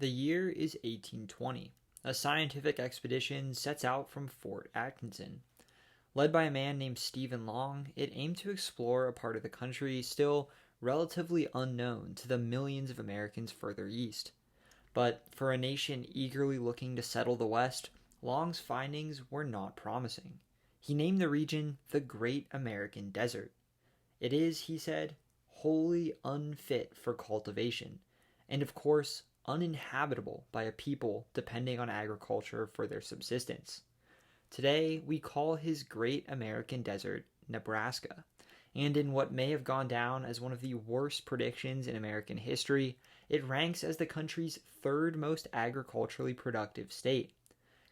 The year is 1820. A scientific expedition sets out from Fort Atkinson. Led by a man named Stephen Long, it aimed to explore a part of the country still relatively unknown to the millions of Americans further east. But for a nation eagerly looking to settle the West, Long's findings were not promising. He named the region the Great American Desert. It is, he said, wholly unfit for cultivation, and of course, uninhabitable by a people depending on agriculture for their subsistence. Today, we call his Great American Desert Nebraska, and in what may have gone down as one of the worst predictions in American history, it ranks as the country's third most agriculturally productive state.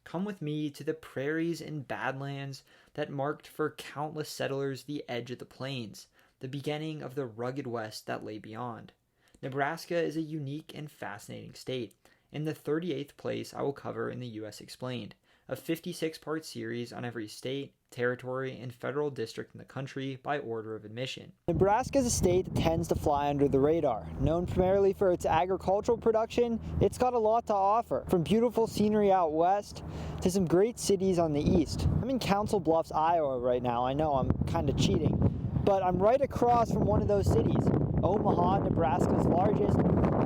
Come with me to the prairies and badlands that marked for countless settlers the edge of the plains, the beginning of the rugged West that lay beyond. Nebraska is a unique and fascinating state, and the 38th place I will cover in the U.S. Explained, a 56-part series on every state, territory, and federal district in the country by order of admission. Nebraska is a state that tends to fly under the radar. Known primarily for its agricultural production, it's got a lot to offer, from beautiful scenery out west to some great cities on the east. I'm in Council Bluffs, Iowa right now. I know I'm kind of cheating, but I'm right across from one of those cities. Omaha, Nebraska's largest,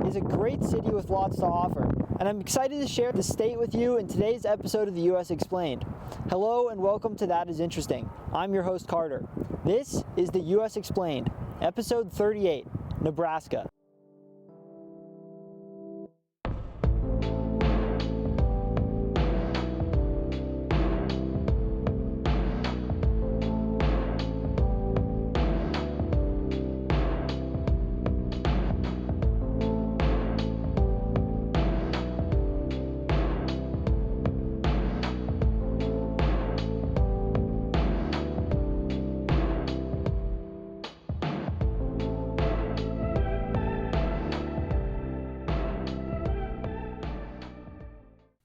is a great city with lots to offer, and I'm excited to share the state with you in today's episode of the U.S. Explained. Hello and welcome to That Is Interesting. I'm your host, Carter. This is the U.S. Explained, episode 38, Nebraska.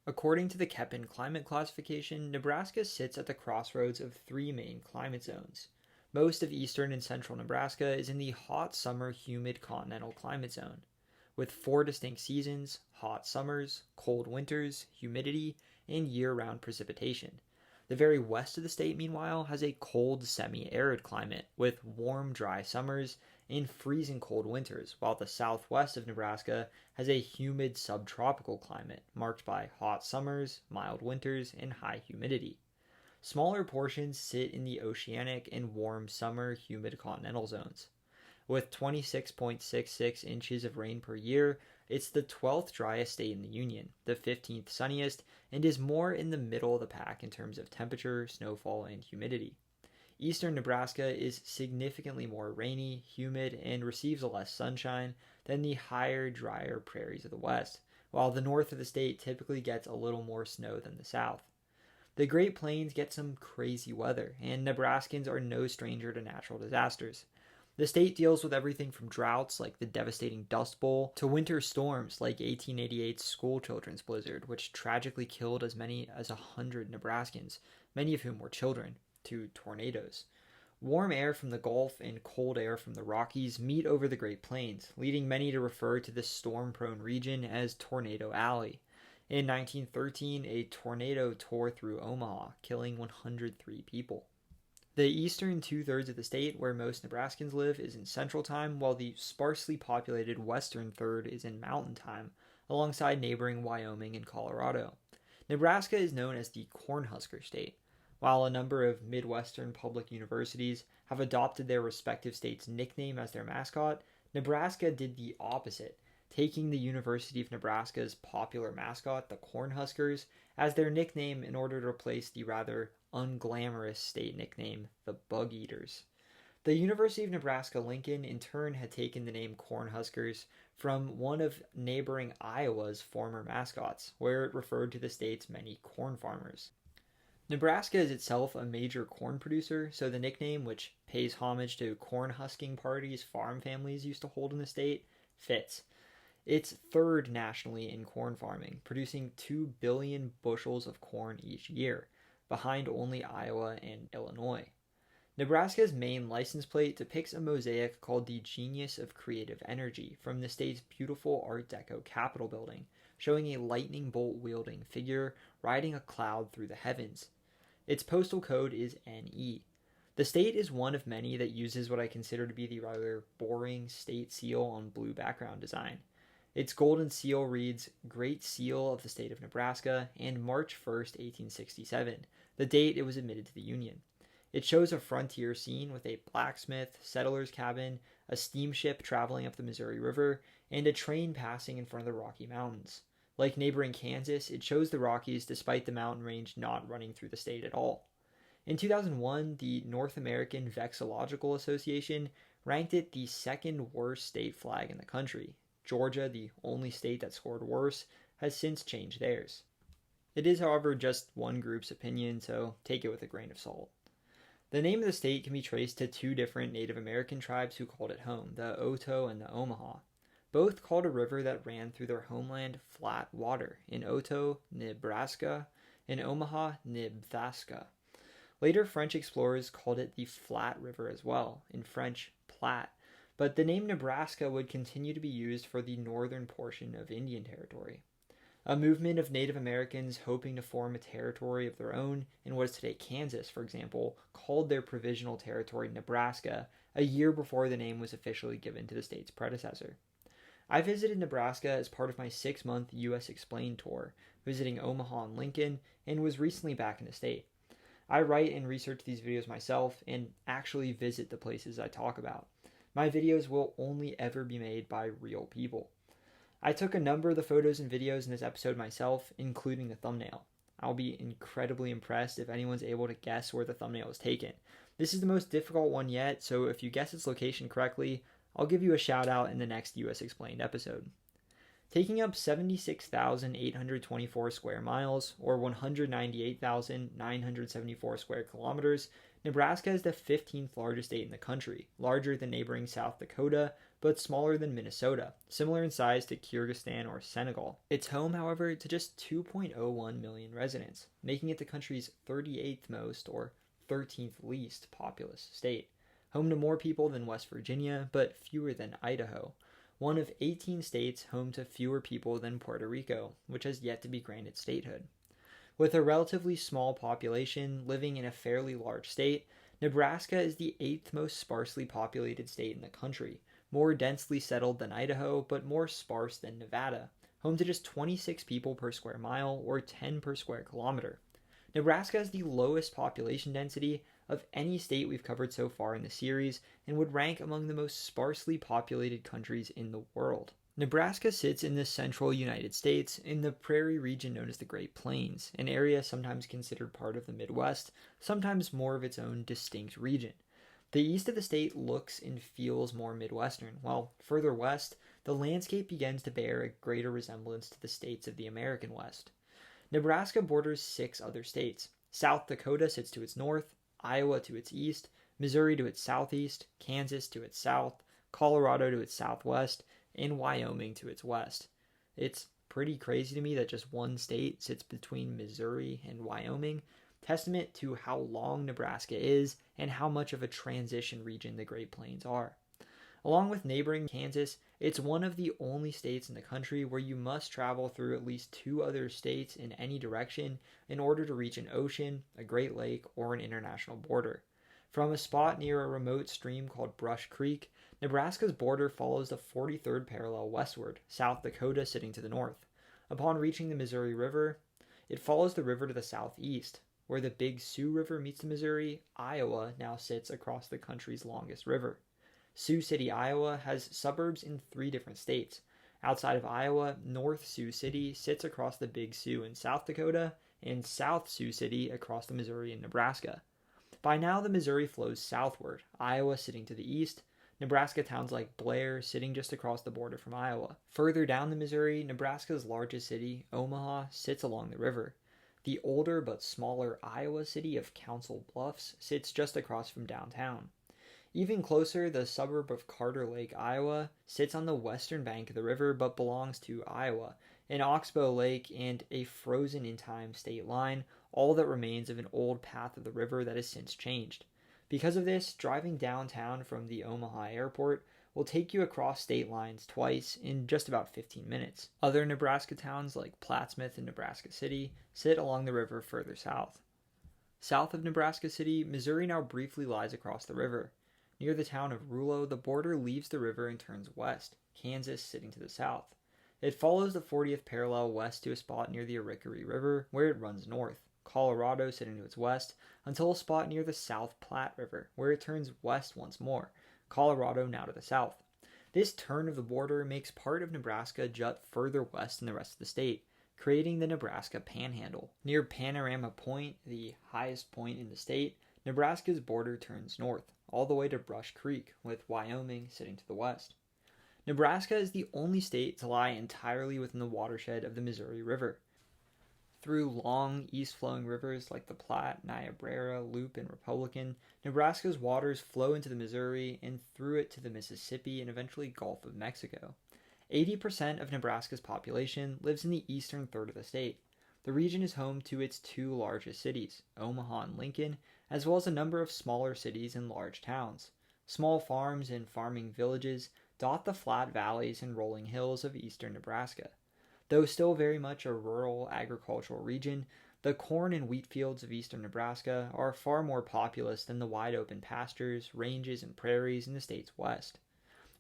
According to the Köppen climate classification, Nebraska sits at the crossroads of three main climate zones. Most of eastern and central Nebraska is in the hot summer humid continental climate zone, with four distinct seasons: hot summers, cold winters, humidity, and year-round precipitation. The very west of the state, meanwhile, has a cold semi-arid climate with warm, dry summers and freezing cold winters, while the southwest of Nebraska has a humid subtropical climate marked by hot summers, mild winters, and high humidity. Smaller portions sit in the oceanic and warm summer humid continental zones. With 26.66 inches of rain per year, it's the 12th driest state in the Union, the 15th sunniest, and is more in the middle of the pack in terms of temperature, snowfall, and humidity. Eastern Nebraska is significantly more rainy, humid, and receives less sunshine than the higher, drier prairies of the West, while the north of the state typically gets a little more snow than the south. The Great Plains get some crazy weather, and Nebraskans are no stranger to natural disasters. The state deals with everything from droughts like the devastating Dust Bowl to winter storms like 1888's school children's blizzard, which tragically killed as many as 100 Nebraskans, many of whom were children, to tornadoes. Warm air from the Gulf and cold air from the Rockies meet over the Great Plains, leading many to refer to this storm-prone region as Tornado Alley. In 1913, a tornado tore through Omaha, killing 103 people. The eastern two-thirds of the state, where most Nebraskans live, is in Central Time, while the sparsely populated western third is in Mountain Time, alongside neighboring Wyoming and Colorado. Nebraska is known as the Cornhusker State. While a number of Midwestern public universities have adopted their respective state's nickname as their mascot, Nebraska did the opposite, taking the University of Nebraska's popular mascot, the Cornhuskers, as their nickname in order to replace the rather unglamorous state nickname, the Bug Eaters. The University of Nebraska-Lincoln, in turn, had taken the name Cornhuskers from one of neighboring Iowa's former mascots, where it referred to the state's many corn farmers. Nebraska is itself a major corn producer, so the nickname, which pays homage to corn husking parties farm families used to hold in the state, fits. It's third nationally in corn farming, producing 2 billion bushels of corn each year, behind only Iowa and Illinois. Nebraska's main license plate depicts a mosaic called the Genius of Creative Energy from the state's beautiful Art Deco Capitol building, showing a lightning bolt-wielding figure riding a cloud through the heavens. Its postal code is NE. The state is one of many that uses what I consider to be the rather boring state seal on blue background design. Its golden seal reads Great Seal of the State of Nebraska and March 1st, 1867, the date it was admitted to the Union. It shows a frontier scene with a blacksmith, settler's cabin, a steamship traveling up the Missouri River, and a train passing in front of the Rocky Mountains. Like neighboring Kansas, it shows the Rockies despite the mountain range not running through the state at all. In 2001, the North American Vexillological Association ranked it the second worst state flag in the country. Georgia, the only state that scored worse, has since changed theirs. It is, however, just one group's opinion, so take it with a grain of salt. The name of the state can be traced to two different Native American tribes who called it home, the Oto and the Omaha. Both called a river that ran through their homeland flat water. In Oto, Nebraska. In Omaha, Nibthaska. Later French explorers called it the Flat River as well, in French, Platte, but the name Nebraska would continue to be used for the northern portion of Indian Territory. A movement of Native Americans hoping to form a territory of their own in what is today Kansas, for example, called their provisional territory Nebraska a year before the name was officially given to the state's predecessor. I visited Nebraska as part of my 6-month U.S. Explained tour, visiting Omaha and Lincoln, and was recently back in the state. I write and research these videos myself and actually visit the places I talk about. My videos will only ever be made by real people. I took a number of the photos and videos in this episode myself, including the thumbnail. I'll be incredibly impressed if anyone's able to guess where the thumbnail was taken. This is the most difficult one yet, so if you guess its location correctly, I'll give you a shout out in the next US Explained episode. Taking up 76,824 square miles, or 198,974 square kilometers, Nebraska is the 15th largest state in the country, larger than neighboring South Dakota, but smaller than Minnesota, similar in size to Kyrgyzstan or Senegal. It's home, however, to just 2.01 million residents, making it the country's 38th most, or 13th least, populous state. Home to more people than West Virginia, but fewer than Idaho. One of 18 states home to fewer people than Puerto Rico, which has yet to be granted statehood. With a relatively small population living in a fairly large state, Nebraska is the 8th most sparsely populated state in the country, more densely settled than Idaho, but more sparse than Nevada, home to just 26 people per square mile or 10 per square kilometer. Nebraska has the lowest population density of any state we've covered so far in the series and would rank among the most sparsely populated countries in the world. Nebraska sits in the central United States in the prairie region known as the Great Plains, an area sometimes considered part of the Midwest, sometimes more of its own distinct region. The east of the state looks and feels more Midwestern, while further west, the landscape begins to bear a greater resemblance to the states of the American West. Nebraska borders 6 other states. South Dakota sits to its north, Iowa to its east, Missouri to its southeast, Kansas to its south, Colorado to its southwest, and Wyoming to its west. It's pretty crazy to me that just one state sits between Missouri and Wyoming, testament to how long Nebraska is and how much of a transition region the Great Plains are. Along with neighboring Kansas, it's one of the only states in the country where you must travel through at least 2 other states in any direction in order to reach an ocean, a Great Lake, or an international border. From a spot near a remote stream called Brush Creek, Nebraska's border follows the 43rd parallel westward, South Dakota sitting to the north. Upon reaching the Missouri River, it follows the river to the southeast. Where the Big Sioux River meets the Missouri, Iowa now sits across the country's longest river. Sioux City, Iowa has suburbs in 3 different states. Outside of Iowa, North Sioux City sits across the Big Sioux in South Dakota, and South Sioux City across the Missouri and Nebraska. By now, the Missouri flows southward, Iowa sitting to the east, Nebraska towns like Blair sitting just across the border from Iowa. Further down the Missouri, Nebraska's largest city, Omaha, sits along the river. The older but smaller Iowa city of Council Bluffs sits just across from downtown. Even closer, the suburb of Carter Lake, Iowa, sits on the western bank of the river but belongs to Iowa, an oxbow lake and a frozen-in-time state line, all that remains of an old path of the river that has since changed. Because of this, driving downtown from the Omaha airport will take you across state lines twice in just about 15 minutes. Other Nebraska towns like Plattsmouth and Nebraska City sit along the river further south. South of Nebraska City, Missouri now briefly lies across the river. Near the town of Rulo, the border leaves the river and turns west, Kansas sitting to the south. It follows the 40th parallel west to a spot near the Arickaree River, where it runs north, Colorado sitting to its west, until a spot near the South Platte River, where it turns west once more, Colorado now to the south. This turn of the border makes part of Nebraska jut further west than the rest of the state, creating the Nebraska Panhandle. Near Panorama Point, the highest point in the state, Nebraska's border turns north, all the way to Brush Creek, with Wyoming sitting to the west. Nebraska is the only state to lie entirely within the watershed of the Missouri River. Through long, east-flowing rivers like the Platte, Niobrara, Loup, and Republican, Nebraska's waters flow into the Missouri and through it to the Mississippi and eventually Gulf of Mexico. 80% of Nebraska's population lives in the eastern third of the state. The region is home to its two largest cities, Omaha and Lincoln, as well as a number of smaller cities and large towns. Small farms and farming villages dot the flat valleys and rolling hills of eastern Nebraska. Though still very much a rural agricultural region, the corn and wheat fields of eastern Nebraska are far more populous than the wide open pastures, ranges, and prairies in the state's west.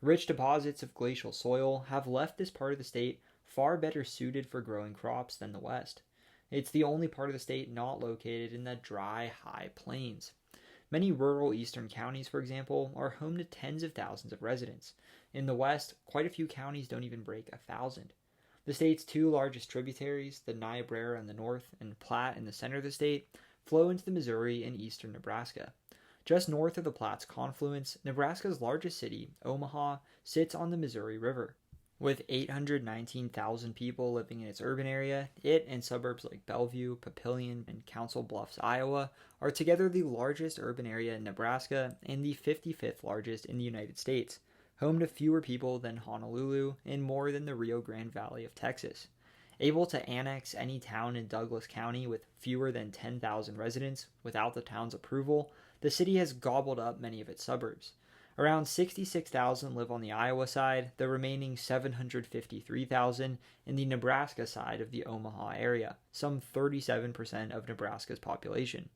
Rich deposits of glacial soil have left this part of the state far better suited for growing crops than the west. It's the only part of the state not located in the dry, high plains. Many rural eastern counties, for example, are home to tens of thousands of residents. In the west, quite a few counties don't even break 1,000. The state's two largest tributaries, the Niobrara in the north and Platte in the center of the state, flow into the Missouri and eastern Nebraska. Just north of the Platte's confluence, Nebraska's largest city, Omaha, sits on the Missouri River. With 819,000 people living in its urban area, it and suburbs like Bellevue, Papillion, and Council Bluffs, Iowa, are together the largest urban area in Nebraska and the 55th largest in the United States, home to fewer people than Honolulu and more than the Rio Grande Valley of Texas. Able to annex any town in Douglas County with fewer than 10,000 residents without the town's approval, the city has gobbled up many of its suburbs. Around 66,000 live on the Iowa side, the remaining 753,000 in the Nebraska side of the Omaha area, some 37% of Nebraska's population.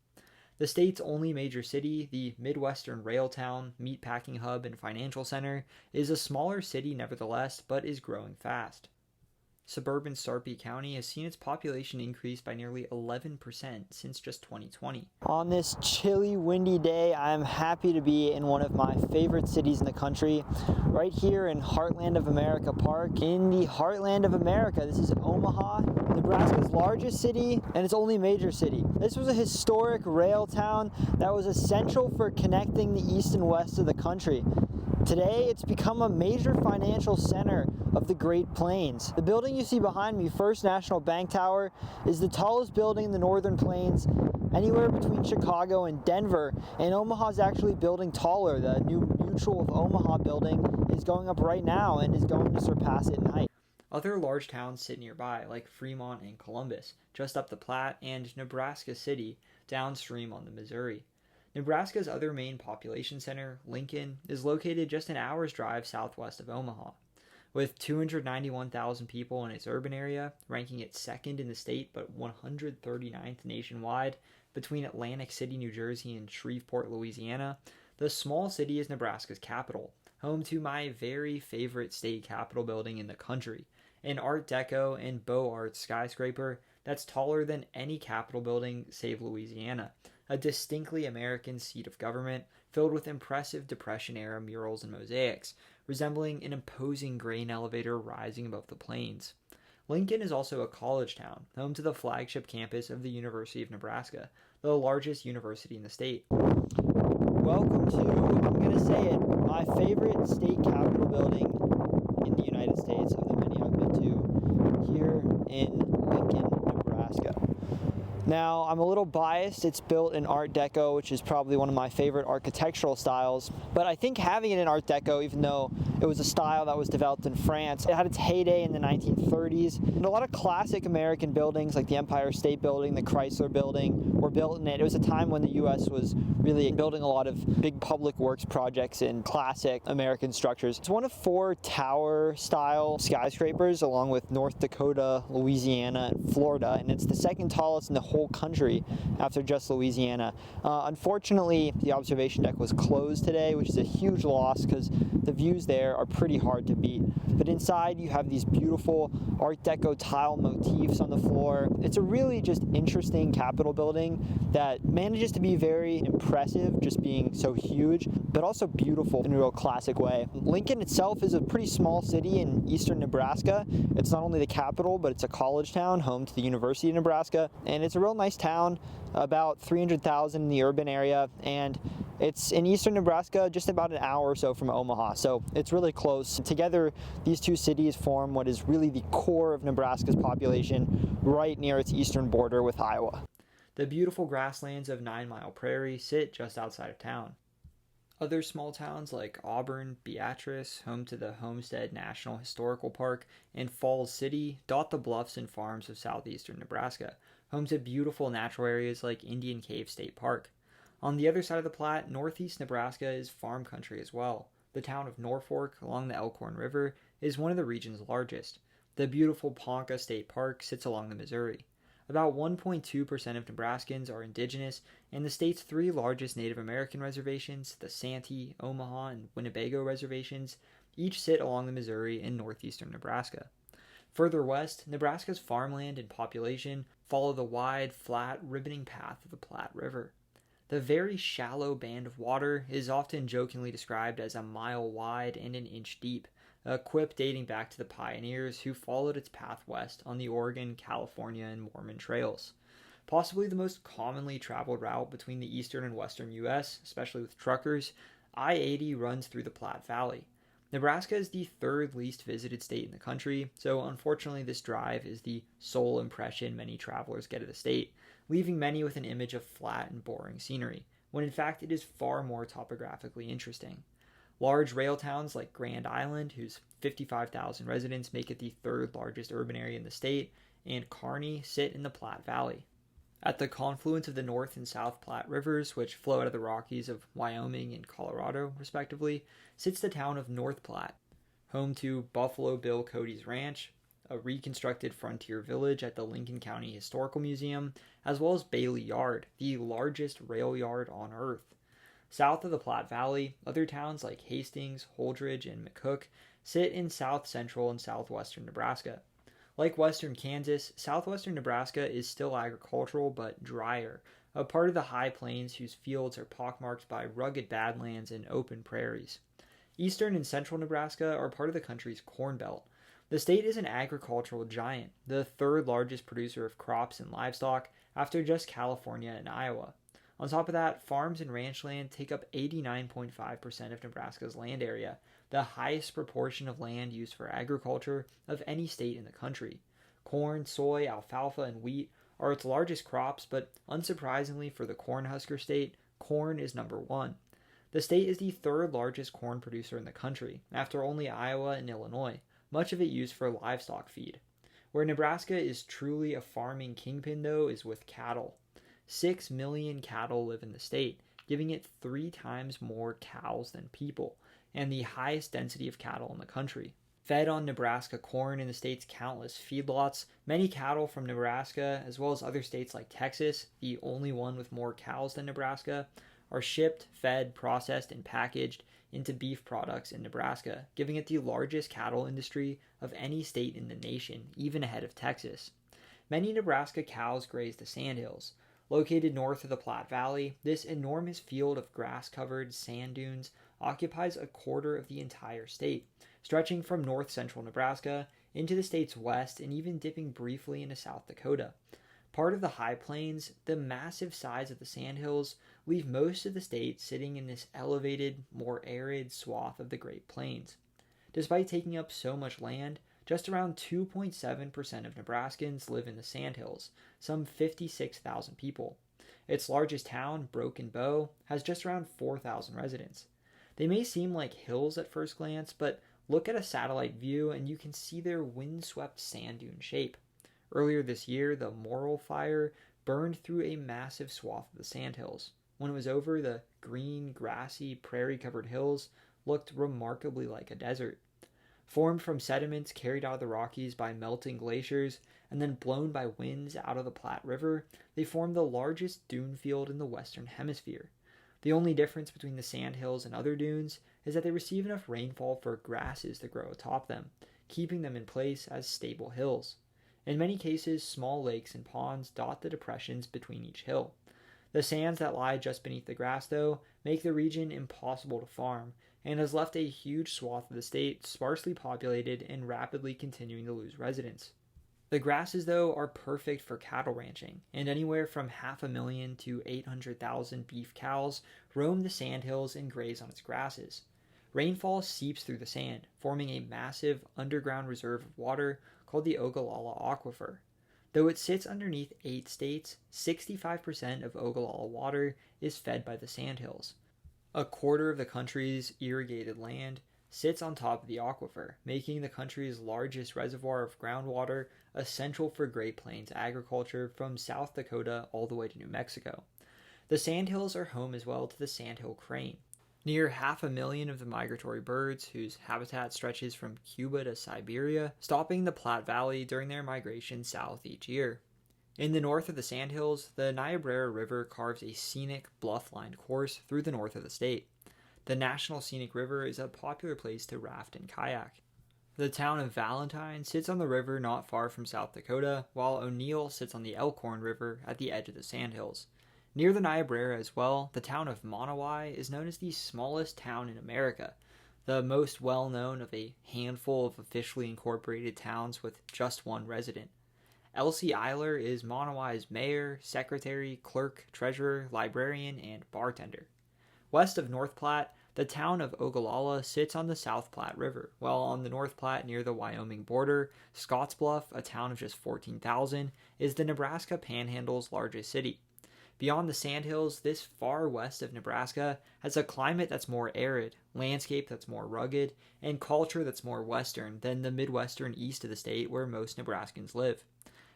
The state's only major city, the Midwestern rail town, meatpacking hub, and financial center, is a smaller city nevertheless, but is growing fast. Suburban Sarpy County has seen its population increase by nearly 11% since just 2020. On this chilly, windy day, I'm happy to be in one of my favorite cities in the country, right here in Heartland of America Park. In the Heartland of America, this is Omaha, Nebraska's largest city and its only major city. This was a historic rail town that was essential for connecting the east and west of the country. Today, it's become a major financial center of the Great Plains. The building you see behind me, First National Bank Tower, is the tallest building in the Northern Plains, anywhere between Chicago and Denver, and Omaha's actually building taller. The new Mutual of Omaha building is going up right now and is going to surpass it in height. Other large towns sit nearby, like Fremont and Columbus, just up the Platte, and Nebraska City, downstream on the Missouri. Nebraska's other main population center, Lincoln, is located just an hour's drive southwest of Omaha. With 291,000 people in its urban area, ranking it second in the state but 139th nationwide, between Atlantic City, New Jersey and Shreveport, Louisiana, the small city is Nebraska's capital, home to my very favorite state capitol building in the country, an Art Deco and Beaux Arts skyscraper that's taller than any capitol building save Louisiana, a distinctly American seat of government filled with impressive Depression-era murals and mosaics, resembling an imposing grain elevator rising above the plains. Lincoln is also a college town, home to the flagship campus of the University of Nebraska, the largest university in the state. Welcome to, I'm going to say it, my favorite state capitol building in the United States of the many I've been to, here in Lincoln, Nebraska. Now, I'm a little biased. It's built in Art Deco, which is probably one of my favorite architectural styles. But I think having it in Art Deco, even though it was a style that was developed in France, it had its heyday in the 1930s. And a lot of classic American buildings like the Empire State Building, the Chrysler Building were built in it. It was a time when the U.S. was really building a lot of big public works projects in classic American structures. It's one of 4 tower-style skyscrapers along with North Dakota, Louisiana, and Florida, and it's the second tallest in the whole country after just Louisiana. Unfortunately, the observation deck was closed today, which is a huge loss because the views there are pretty hard to beat. But inside you have these beautiful Art Deco tile motifs on the floor. It's a really just interesting Capitol building that manages to be very impressive, just being so huge, but also beautiful in a real classic way. Lincoln itself is a pretty small city in eastern Nebraska. It's not only the capital, but it's a college town, home to the University of Nebraska, and it's a real nice town, about 300,000 in the urban area, and it's in eastern Nebraska, just about an hour or so from Omaha, so it's really close. Together, these two cities form what is really the core of Nebraska's population, right near its eastern border with Iowa. The beautiful grasslands of 9 Mile Prairie sit just outside of town. Other small towns like Auburn, Beatrice, home to the Homestead National Historical Park, and Falls City dot the bluffs and farms of southeastern Nebraska, home to beautiful natural areas like Indian Cave State Park. On the other side of the Platte, northeast Nebraska is farm country as well. The town of Norfolk along the Elkhorn River is one of the region's largest. The beautiful Ponca State Park sits along the Missouri. About 1.2% of Nebraskans are indigenous, and the state's 3 largest Native American reservations, the Santee, Omaha, and Winnebago reservations, each sit along the Missouri in northeastern Nebraska. Further west, Nebraska's farmland and population follow the wide, flat, ribboning path of the Platte River. The very shallow band of water is often jokingly described as a mile wide and an inch deep, a quip dating back to the pioneers who followed its path west on the Oregon, California, and Mormon trails. Possibly the most commonly traveled route between the eastern and western U.S., especially with truckers, I-80 runs through the Platte Valley. Nebraska is the 3rd least visited state in the country, so unfortunately this drive is the sole impression many travelers get of the state, leaving many with an image of flat and boring scenery, when in fact it is far more topographically interesting. Large rail towns like Grand Island, whose 55,000 residents make it the 3rd largest urban area in the state, and Kearney sit in the Platte Valley. At the confluence of the North and South Platte rivers, which flow out of the Rockies of Wyoming and Colorado, respectively, sits the town of North Platte, home to Buffalo Bill Cody's Ranch, a reconstructed frontier village at the Lincoln County Historical Museum, as well as Bailey Yard, the largest rail yard on Earth. South of the Platte Valley, other towns like Hastings, Holdridge, and McCook sit in south-central and southwestern Nebraska. Like western Kansas, southwestern Nebraska is still agricultural but drier, a part of the high plains whose fields are pockmarked by rugged badlands and open prairies. Eastern and central Nebraska are part of the country's Corn Belt. The state is an agricultural giant, the 3rd largest producer of crops and livestock after just California and Iowa. On top of that, farms and ranch land take up 89.5% of Nebraska's land area, the highest proportion of land used for agriculture of any state in the country. Corn, soy, alfalfa, and wheat are its largest crops, but unsurprisingly for the Cornhusker state, corn is number 1. The state is the 3rd largest corn producer in the country, after only Iowa and Illinois, much of it used for livestock feed. Where Nebraska is truly a farming kingpin, though, is with cattle. 6 million cattle live in the state, giving it 3 times more cows than people, and the highest density of cattle in the country. Fed on Nebraska corn in the state's countless feedlots, many cattle from Nebraska, as well as other states like Texas, the only one with more cows than Nebraska, are shipped, fed, processed, and packaged into beef products in Nebraska, giving it the largest cattle industry of any state in the nation, even ahead of Texas. Many Nebraska cows graze the sandhills. Located north of the Platte Valley, this enormous field of grass-covered sand dunes occupies a quarter of the entire state, stretching from north-central Nebraska into the state's west and even dipping briefly into South Dakota. Part of the high plains, the massive size of the sandhills leave most of the state sitting in this elevated, more arid swath of the Great Plains. Despite taking up so much land, Just around 2.7% of Nebraskans live in the Sandhills, some 56,000 people. Its largest town, Broken Bow, has just around 4,000 residents. They may seem like hills at first glance, but look at a satellite view and you can see their windswept sand dune shape. Earlier this year, the Morrill Fire burned through a massive swath of the Sandhills. When it was over, the green, grassy, prairie-covered hills looked remarkably like a desert. Formed from sediments carried out of the Rockies by melting glaciers and then blown by winds out of the Platte River, they form the largest dune field in the Western Hemisphere. The only difference between the Sandhills and other dunes is that they receive enough rainfall for grasses to grow atop them, keeping them in place as stable hills. In many cases, small lakes and ponds dot the depressions between each hill. The sands that lie just beneath the grass, though, make the region impossible to farm, and has left a huge swath of the state sparsely populated and rapidly continuing to lose residents. The grasses, though, are perfect for cattle ranching, and anywhere from 500,000 to 800,000 beef cows roam the sandhills and graze on its grasses. Rainfall seeps through the sand, forming a massive underground reserve of water called the Ogallala Aquifer. Though it sits underneath 8 states, 65% of Ogallala water is fed by the sandhills. A quarter of the country's irrigated land sits on top of the aquifer, making the country's largest reservoir of groundwater essential for Great Plains agriculture from South Dakota all the way to New Mexico. The sandhills are home as well to the sandhill crane, near 500,000 of the migratory birds whose habitat stretches from Cuba to Siberia, stopping the Platte Valley during their migration south each year. In the north of the Sandhills, the Niobrara River carves a scenic, bluff-lined course through the north of the state. The National Scenic River is a popular place to raft and kayak. The town of Valentine sits on the river not far from South Dakota, while O'Neill sits on the Elkhorn River at the edge of the Sandhills. Near the Niobrara as well, the town of Monowai is known as the smallest town in America, the most well-known of a handful of officially incorporated towns with just one resident. Elsie Eiler is Monowai's mayor, secretary, clerk, treasurer, librarian, and bartender. West of North Platte, the town of Ogallala sits on the South Platte River, while on the North Platte near the Wyoming border, Scottsbluff, a town of just 14,000, is the Nebraska Panhandle's largest city. Beyond the Sandhills, this far west of Nebraska has a climate that's more arid, landscape that's more rugged, and culture that's more western than the Midwestern east of the state where most Nebraskans live.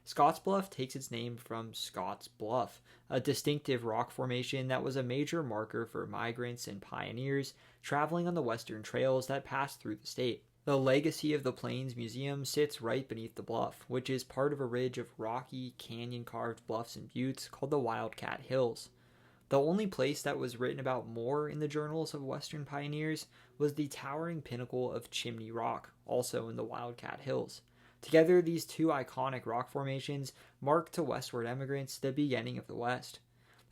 Scottsbluff takes its name from Scott's Bluff, a distinctive rock formation that was a major marker for migrants and pioneers traveling on the western trails that passed through the state. The Legacy of the Plains Museum sits right beneath the bluff, which is part of a ridge of rocky, canyon-carved bluffs and buttes called the Wildcat Hills. The only place that was written about more in the journals of western pioneers was the towering pinnacle of Chimney Rock, also in the Wildcat Hills. Together, these two iconic rock formations mark to westward emigrants the beginning of the West.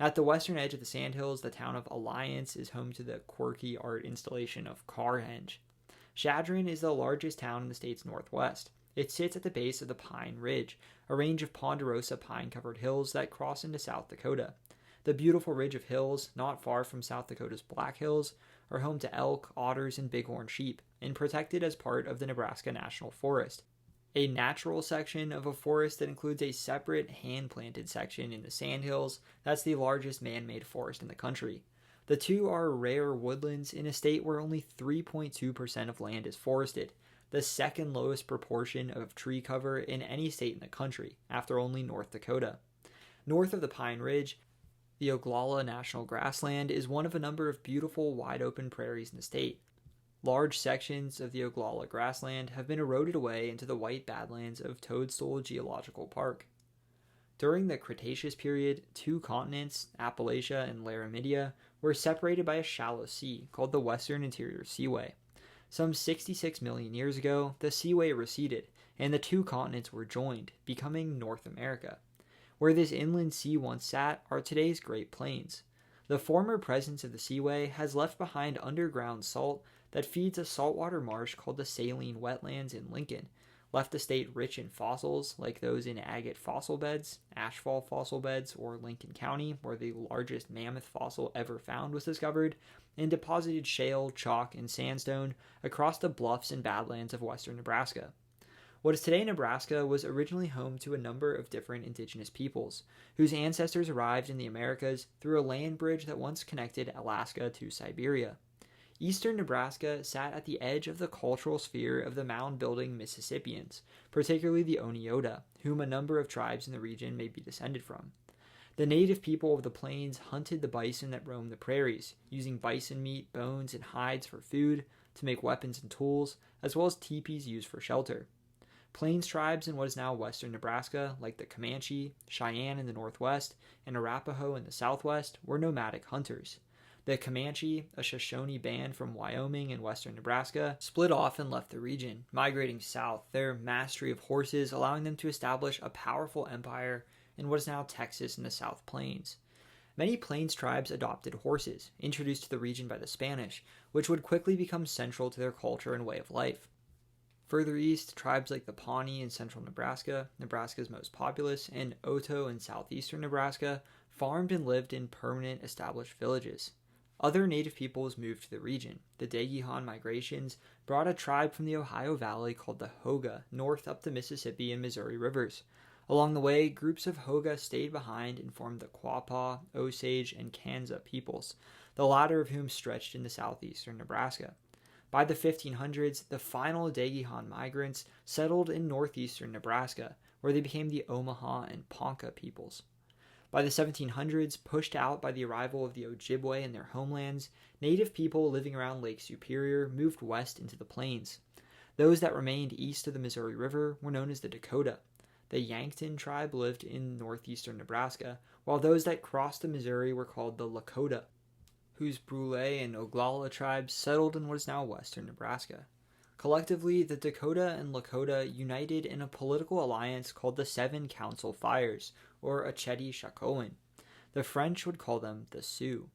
At the western edge of the Sandhills, the town of Alliance is home to the quirky art installation of Carhenge. Chadron is the largest town in the state's northwest. It sits at the base of the Pine Ridge, a range of ponderosa pine-covered hills that cross into South Dakota. The beautiful ridge of hills, not far from South Dakota's Black Hills, are home to elk, otters, and bighorn sheep, and protected as part of the Nebraska National Forest, a natural section of a forest that includes a separate hand-planted section in the Sandhills that's the largest man-made forest in the country. The two are rare woodlands in a state where only 3.2% of land is forested, the second lowest proportion of tree cover in any state in the country, after only North Dakota. North of the Pine Ridge, the Ogallala National Grassland is one of a number of beautiful wide-open prairies in the state. Large sections of the Ogallala grassland have been eroded away into the white badlands of Toadstool Geological Park. During the Cretaceous period, two continents, Appalachia and Laramidia, were separated by a shallow sea called the Western Interior Seaway. Some 66 million years ago, the seaway receded, and the two continents were joined, becoming North America. Where this inland sea once sat are today's Great Plains. The former presence of the seaway has left behind underground salt that feeds a saltwater marsh called the Saline Wetlands in Lincoln, left the state rich in fossils like those in agate fossil beds, Ashfall fossil beds, or Lincoln County, where the largest mammoth fossil ever found was discovered, and deposited shale, chalk, and sandstone across the bluffs and badlands of western Nebraska. What is today Nebraska was originally home to a number of different indigenous peoples, whose ancestors arrived in the Americas through a land bridge that once connected Alaska to Siberia. Eastern Nebraska sat at the edge of the cultural sphere of the mound-building Mississippians, particularly the Oneota, whom a number of tribes in the region may be descended from. The native people of the plains hunted the bison that roamed the prairies, using bison meat, bones, and hides for food, to make weapons and tools, as well as teepees used for shelter. Plains tribes in what is now western Nebraska, like the Comanche, Cheyenne in the northwest, and Arapaho in the southwest, were nomadic hunters. The Comanche, a Shoshone band from Wyoming and western Nebraska, split off and left the region, migrating south, their mastery of horses allowing them to establish a powerful empire in what is now Texas and the South Plains. Many Plains tribes adopted horses, introduced to the region by the Spanish, which would quickly become central to their culture and way of life. Further east, tribes like the Pawnee in central Nebraska, Nebraska's most populous, and Oto in southeastern Nebraska, farmed and lived in permanent established villages. Other native peoples moved to the region. The Daguehan migrations brought a tribe from the Ohio Valley called the Hoga north up the Mississippi and Missouri rivers. Along the way, groups of Hoga stayed behind and formed the Quapaw, Osage, and Kansa peoples, the latter of whom stretched into southeastern Nebraska. By the 1500s, the final Daguehan migrants settled in northeastern Nebraska, where they became the Omaha and Ponca peoples. By the 1700s, pushed out by the arrival of the Ojibwe in their homelands, native people living around Lake Superior moved west into the plains. Those that remained east of the Missouri River were known as the Dakota. The Yankton tribe lived in northeastern Nebraska, while those that crossed the Missouri were called the Lakota, whose Brule and Oglala tribes settled in what is now western Nebraska. Collectively, the Dakota and Lakota united in a political alliance called the Seven Council Fires, or Achetee Shakowin. The French would call them the Sioux.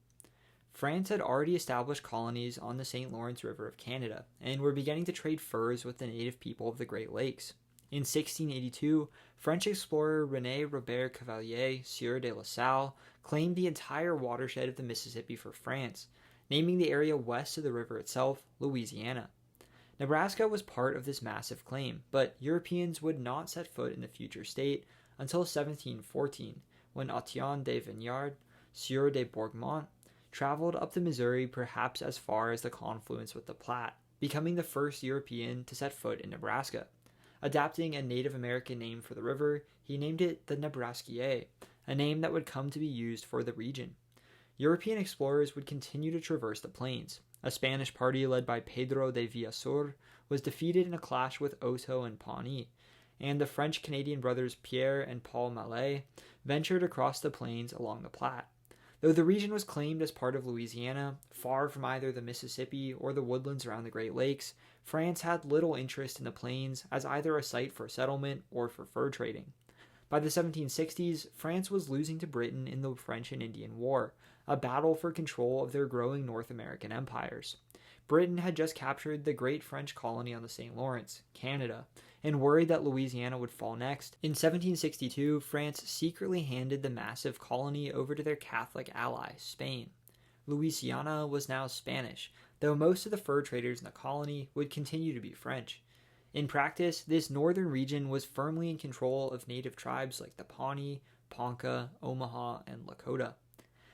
France had already established colonies on the St. Lawrence River of Canada, and were beginning to trade furs with the native people of the Great Lakes. In 1682, French explorer René Robert Cavelier, Sieur de La Salle, claimed the entire watershed of the Mississippi for France, naming the area west of the river itself Louisiana. Nebraska was part of this massive claim, but Europeans would not set foot in the future state until 1714, when Etienne de Vignard, Sieur de Bourgmont, traveled up the Missouri perhaps as far as the confluence with the Platte, becoming the first European to set foot in Nebraska. Adapting a Native American name for the river, he named it the Nebraskier, a name that would come to be used for the region. European explorers would continue to traverse the plains. A Spanish party led by Pedro de Villasur was defeated in a clash with Oto and Pawnee, and the French-Canadian brothers Pierre and Paul Mallet ventured across the plains along the Platte. Though the region was claimed as part of Louisiana, far from either the Mississippi or the woodlands around the Great Lakes, France had little interest in the plains as either a site for settlement or for fur trading. By the 1760s, France was losing to Britain in the French and Indian War, a battle for control of their growing North American empires. Britain had just captured the great French colony on the St. Lawrence, Canada, and worried that Louisiana would fall next. In 1762, France secretly handed the massive colony over to their Catholic ally, Spain. Louisiana was now Spanish, though most of the fur traders in the colony would continue to be French. In practice, this northern region was firmly in control of native tribes like the Pawnee, Ponca, Omaha, and Lakota.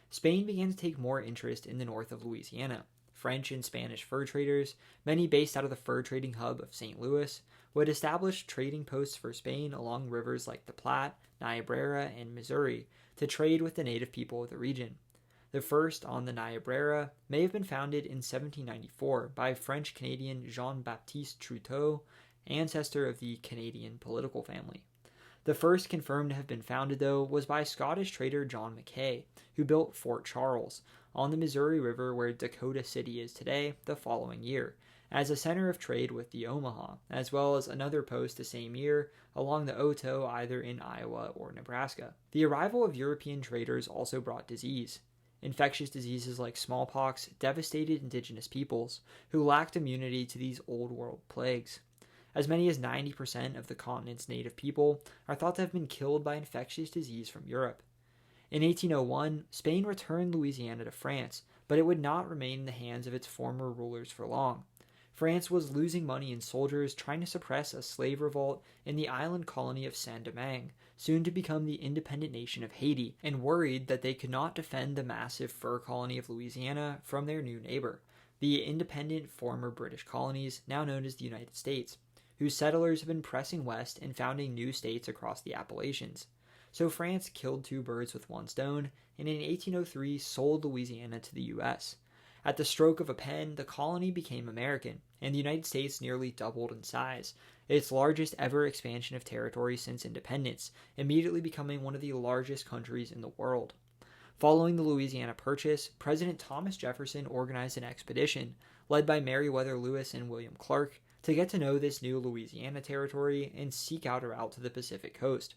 Spain began to take more interest in the north of Louisiana. French and Spanish fur traders, many based out of the fur trading hub of St. Louis, would establish trading posts for Spain along rivers like the Platte, Niobrara, and Missouri to trade with the native people of the region. The first on the Niobrara may have been founded in 1794 by French-Canadian Jean-Baptiste Truteau, ancestor of the Canadian political family. The first confirmed to have been founded, though, was by Scottish trader John Mackay, who built Fort Charles on the Missouri River where Dakota City is today the following year, as a center of trade with the Omaha, as well as another post the same year along the Oto either in Iowa or Nebraska. The arrival of European traders also brought disease. Infectious diseases like smallpox devastated indigenous peoples who lacked immunity to these old world plagues. As many as 90% of the continent's native people are thought to have been killed by infectious disease from Europe. In 1801, Spain returned Louisiana to France, but it would not remain in the hands of its former rulers for long. France was losing money and soldiers trying to suppress a slave revolt in the island colony of Saint-Domingue, soon to become the independent nation of Haiti, and worried that they could not defend the massive fur colony of Louisiana from their new neighbor, the independent former British colonies, now known as the United States, whose settlers have been pressing west and founding new states across the Appalachians. So France killed two birds with one stone, and in 1803 sold Louisiana to the U.S. At the stroke of a pen, the colony became American, and the United States nearly doubled in size, its largest ever expansion of territory since independence, immediately becoming one of the largest countries in the world. Following the Louisiana Purchase, President Thomas Jefferson organized an expedition, led by Meriwether Lewis and William Clark, to get to know this new Louisiana territory and seek out a route to the Pacific coast.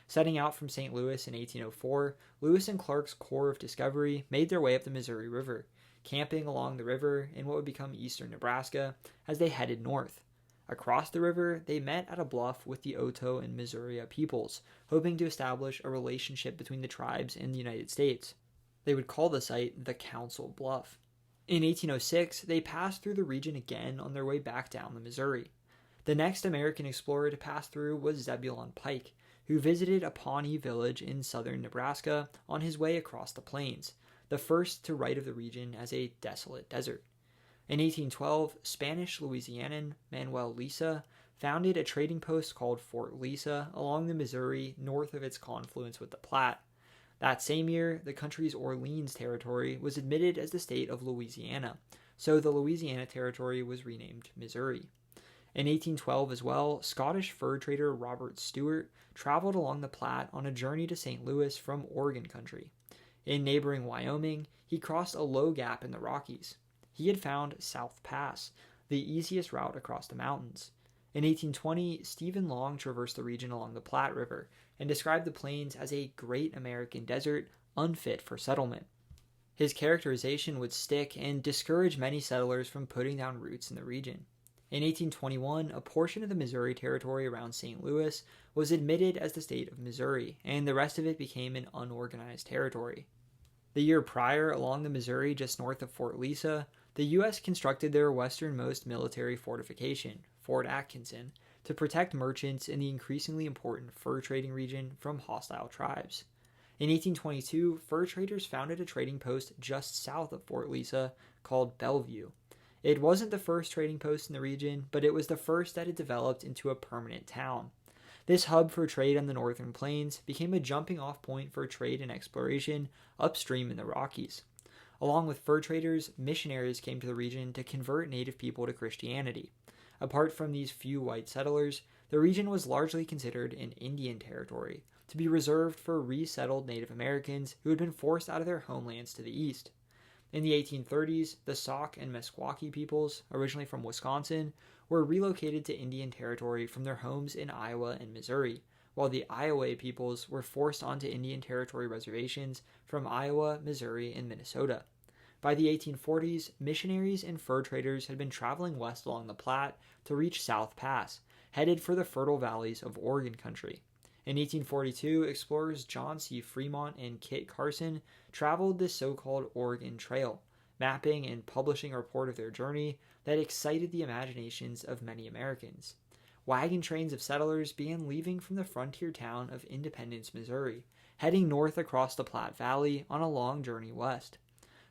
Setting out from St. Louis in 1804, Lewis and Clark's Corps of Discovery made their way up the Missouri River, camping along the river in what would become eastern Nebraska as they headed north. Across the river, they met at a bluff with the Oto and Missouri peoples, hoping to establish a relationship between the tribes and the United States. They would call the site the Council Bluff. In 1806, they passed through the region again on their way back down the Missouri. The next American explorer to pass through was Zebulon Pike, who visited a Pawnee village in southern Nebraska on his way across the plains, the first to write of the region as a desolate desert. In 1812, Spanish Louisianan Manuel Lisa founded a trading post called Fort Lisa along the Missouri north of its confluence with the Platte. That same year, the country's Orleans Territory was admitted as the state of Louisiana, so the Louisiana Territory was renamed Missouri. In 1812 as well, Scottish fur trader Robert Stewart traveled along the Platte on a journey to St. Louis from Oregon country. In neighboring Wyoming, he crossed a low gap in the Rockies. He had found South Pass, the easiest route across the mountains. In 1820, Stephen Long traversed the region along the Platte River and described the plains as a great American desert unfit for settlement. His characterization would stick and discourage many settlers from putting down roots in the region. In 1821, a portion of the Missouri Territory around St. Louis was admitted as the state of Missouri, and the rest of it became an unorganized territory. The year prior, along the Missouri just north of Fort Lisa, the U.S. constructed their westernmost military fortification, Fort Atkinson, to protect merchants in the increasingly important fur trading region from hostile tribes. In 1822, fur traders founded a trading post just south of Fort Lisa called Bellevue. It wasn't the first trading post in the region, but it was the first that had developed into a permanent town. This hub for trade on the northern plains became a jumping-off point for trade and exploration upstream in the Rockies. Along with fur traders, missionaries came to the region to convert native people to Christianity. Apart from these few white settlers, the region was largely considered an Indian territory, to be reserved for resettled Native Americans who had been forced out of their homelands to the east. In the 1830s, the Sauk and Meskwaki peoples, originally from Wisconsin, were relocated to Indian Territory from their homes in Iowa and Missouri, while the Iowa peoples were forced onto Indian Territory reservations from Iowa, Missouri, and Minnesota. By the 1840s, missionaries and fur traders had been traveling west along the Platte to reach South Pass, headed for the fertile valleys of Oregon country. In 1842, explorers John C. Fremont and Kit Carson traveled this so-called Oregon Trail, mapping and publishing a report of their journey that excited the imaginations of many Americans. Wagon trains of settlers began leaving from the frontier town of Independence, Missouri, heading north across the Platte Valley on a long journey west.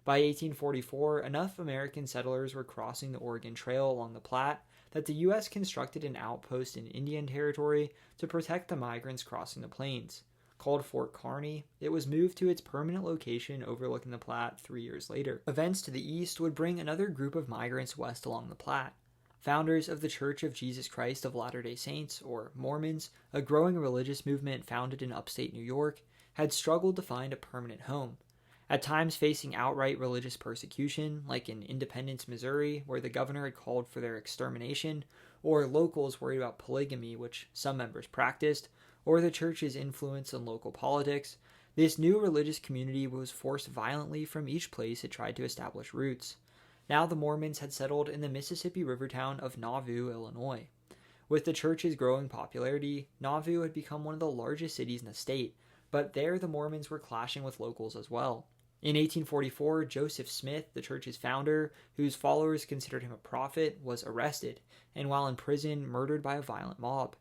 By 1844, enough American settlers were crossing the Oregon Trail along the Platte that the U.S. constructed an outpost in Indian Territory to protect the migrants crossing the plains. Called Fort Kearny, it was moved to its permanent location overlooking the Platte 3 years later. Events to the east would bring another group of migrants west along the Platte. Founders of the Church of Jesus Christ of Latter-day Saints, or Mormons, a growing religious movement founded in upstate New York, had struggled to find a permanent home. At times facing outright religious persecution, like in Independence, Missouri, where the governor had called for their extermination, or locals worried about polygamy, which some members practiced, or the church's influence on local politics, this new religious community was forced violently from each place it tried to establish roots. Now the Mormons had settled in the Mississippi River town of Nauvoo, Illinois. With the church's growing popularity, Nauvoo had become one of the largest cities in the state, but there the Mormons were clashing with locals as well. In 1844, Joseph Smith, the church's founder, whose followers considered him a prophet, was arrested, and while in prison, murdered by a violent mob.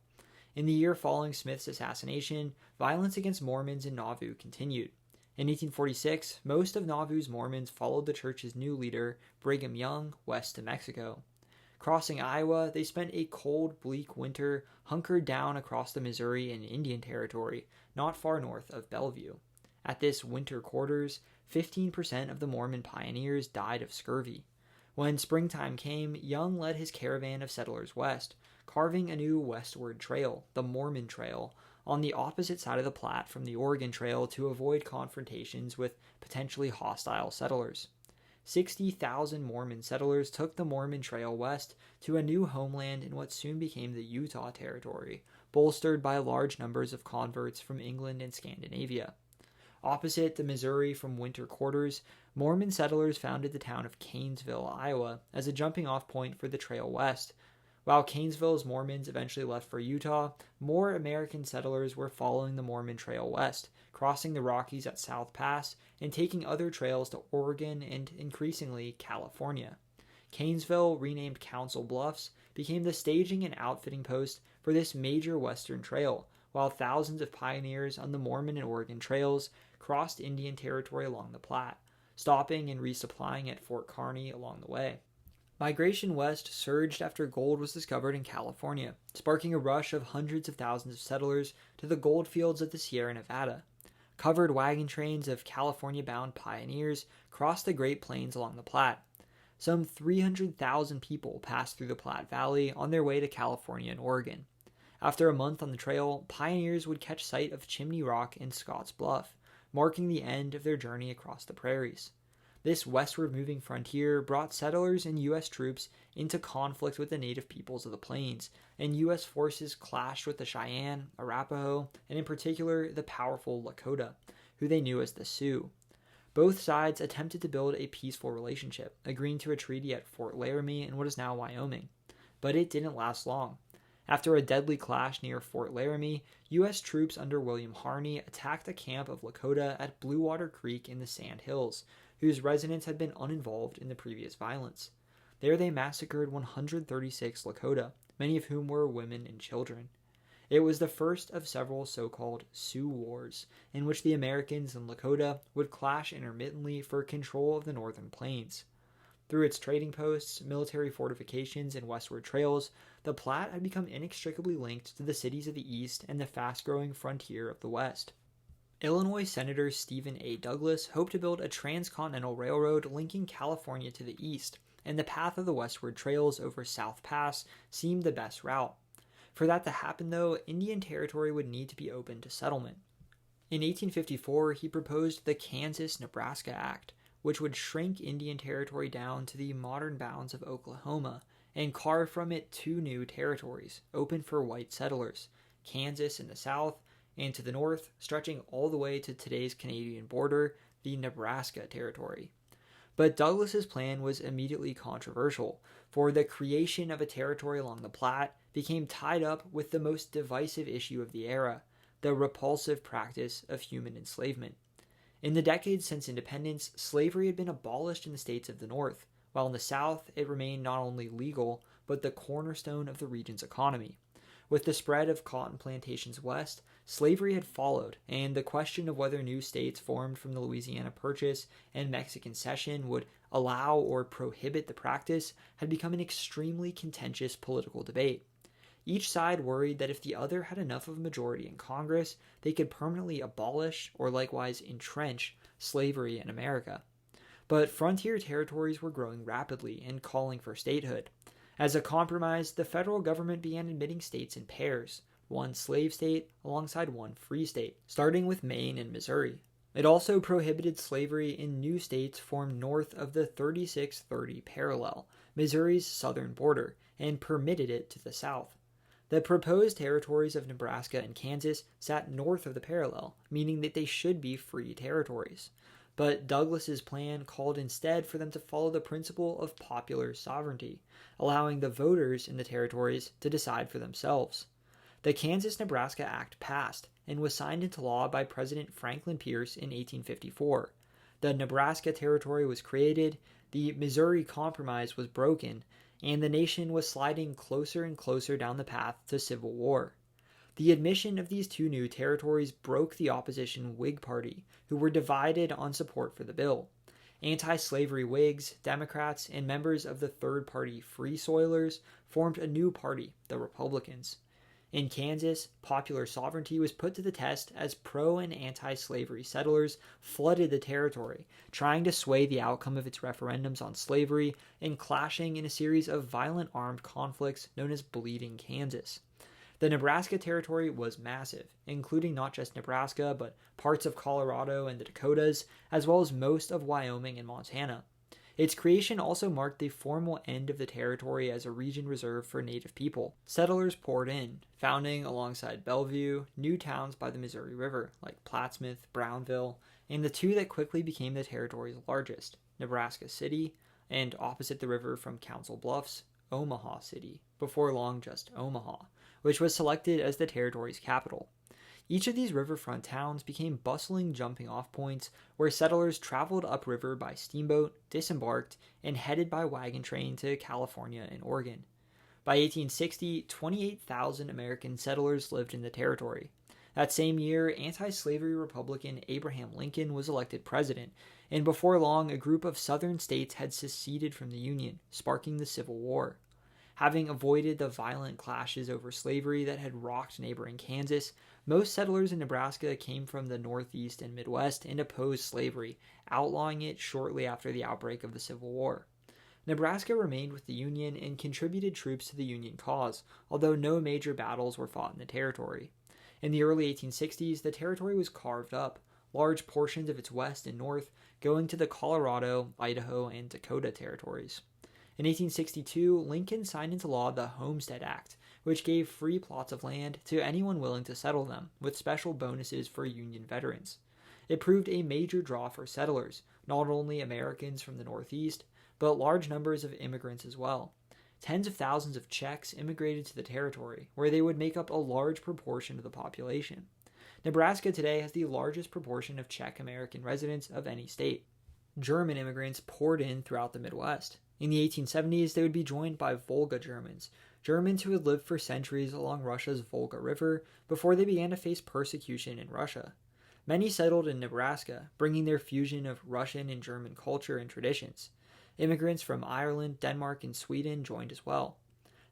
In the year following Smith's assassination, violence against Mormons in Nauvoo continued. In 1846, most of Nauvoo's Mormons followed the church's new leader, Brigham Young, west to Mexico. Crossing Iowa, they spent a cold, bleak winter hunkered down across the Missouri and Indian Territory, not far north of Bellevue. At this winter quarters, 15% of the Mormon pioneers died of scurvy. When springtime came, Young led his caravan of settlers west, carving a new westward trail, the Mormon Trail, on the opposite side of the Platte from the Oregon Trail to avoid confrontations with potentially hostile settlers. 60,000 Mormon settlers took the Mormon Trail west to a new homeland in what soon became the Utah Territory, bolstered by large numbers of converts from England and Scandinavia. Opposite the Missouri from winter quarters, Mormon settlers founded the town of Canesville, Iowa, as a jumping-off point for the trail west. While Canesville's Mormons eventually left for Utah, more American settlers were following the Mormon Trail west, crossing the Rockies at South Pass and taking other trails to Oregon and, increasingly, California. Canesville, renamed Council Bluffs, became the staging and outfitting post for this major western trail, while thousands of pioneers on the Mormon and Oregon trails crossed Indian Territory along the Platte, stopping and resupplying at Fort Kearny along the way. Migration west surged after gold was discovered in California, sparking a rush of hundreds of thousands of settlers to the gold fields of the Sierra Nevada. Covered wagon trains of California-bound pioneers crossed the Great Plains along the Platte. Some 300,000 people passed through the Platte Valley on their way to California and Oregon. After a month on the trail, pioneers would catch sight of Chimney Rock and Scotts Bluff, marking the end of their journey across the prairies. This westward-moving frontier brought settlers and U.S. troops into conflict with the native peoples of the plains, and U.S. forces clashed with the Cheyenne, Arapaho, and in particular the powerful Lakota, who they knew as the Sioux. Both sides attempted to build a peaceful relationship, agreeing to a treaty at Fort Laramie in what is now Wyoming. But it didn't last long. After a deadly clash near Fort Laramie, U.S. troops under William Harney attacked a camp of Lakota at Blue Water Creek in the Sand Hills, whose residents had been uninvolved in the previous violence. There they massacred 136 Lakota, many of whom were women and children. It was the first of several so-called Sioux Wars, in which the Americans and Lakota would clash intermittently for control of the northern plains. Through its trading posts, military fortifications, and westward trails, the Platte had become inextricably linked to the cities of the east and the fast-growing frontier of the west. Illinois Senator Stephen A. Douglas hoped to build a transcontinental railroad linking California to the east, and the path of the westward trails over South Pass seemed the best route. For that to happen, though, Indian Territory would need to be open to settlement. In 1854, he proposed the Kansas-Nebraska Act, which would shrink Indian Territory down to the modern bounds of Oklahoma and carve from it two new territories, open for white settlers, Kansas in the south, and to the north, stretching all the way to today's Canadian border, the Nebraska Territory. But Douglas's plan was immediately controversial, for the creation of a territory along the Platte became tied up with the most divisive issue of the era, the repulsive practice of human enslavement. In the decades since independence, slavery had been abolished in the states of the North, while in the South it remained not only legal, but the cornerstone of the region's economy. With the spread of cotton plantations west, slavery had followed, and the question of whether new states formed from the Louisiana Purchase and Mexican Cession would allow or prohibit the practice had become an extremely contentious political debate. Each side worried that if the other had enough of a majority in Congress, they could permanently abolish or likewise entrench slavery in America. But frontier territories were growing rapidly and calling for statehood. As a compromise, the federal government began admitting states in pairs, one slave state alongside one free state, starting with Maine and Missouri. It also prohibited slavery in new states formed north of the 3630 parallel, Missouri's southern border, and permitted it to the south. The proposed territories of Nebraska and Kansas sat north of the parallel, meaning that they should be free territories. But Douglas's plan called instead for them to follow the principle of popular sovereignty, allowing the voters in the territories to decide for themselves. The Kansas-Nebraska Act passed and was signed into law by President Franklin Pierce in 1854. The Nebraska Territory was created, the Missouri Compromise was broken, and the nation was sliding closer and closer down the path to civil war. The admission of these two new territories broke the opposition Whig Party, who were divided on support for the bill. Anti-slavery Whigs, Democrats, and members of the third party Free Soilers formed a new party, the Republicans. In Kansas, popular sovereignty was put to the test as pro- and anti-slavery settlers flooded the territory, trying to sway the outcome of its referendums on slavery and clashing in a series of violent armed conflicts known as Bleeding Kansas. The Nebraska Territory was massive, including not just Nebraska, but parts of Colorado and the Dakotas, as well as most of Wyoming and Montana. Its creation also marked the formal end of the territory as a region reserved for Native people. Settlers poured in, founding alongside Bellevue new towns by the Missouri River, like Plattsmouth, Brownville, and the two that quickly became the territory's largest, Nebraska City, and opposite the river from Council Bluffs, Omaha City, before long just Omaha, which was selected as the territory's capital. Each of these riverfront towns became bustling jumping-off points where settlers traveled upriver by steamboat, disembarked, and headed by wagon train to California and Oregon. By 1860, 28,000 American settlers lived in the territory. That same year, anti-slavery Republican Abraham Lincoln was elected president, and before long, a group of southern states had seceded from the Union, sparking the Civil War. Having avoided the violent clashes over slavery that had rocked neighboring Kansas, most settlers in Nebraska came from the Northeast and Midwest and opposed slavery, outlawing it shortly after the outbreak of the Civil War. Nebraska remained with the Union and contributed troops to the Union cause, although no major battles were fought in the territory. In the early 1860s, the territory was carved up, large portions of its west and north going to the Colorado, Idaho, and Dakota territories. In 1862, Lincoln signed into law the Homestead Act, which gave free plots of land to anyone willing to settle them, with special bonuses for Union veterans. It proved a major draw for settlers, not only Americans from the Northeast, but large numbers of immigrants as well. Tens of thousands of Czechs immigrated to the territory, where they would make up a large proportion of the population. Nebraska today has the largest proportion of Czech American residents of any state. German immigrants poured in throughout the Midwest. In the 1870s, they would be joined by Volga Germans, Germans who had lived for centuries along Russia's Volga River before they began to face persecution in Russia. Many settled in Nebraska, bringing their fusion of Russian and German culture and traditions. Immigrants from Ireland, Denmark, and Sweden joined as well.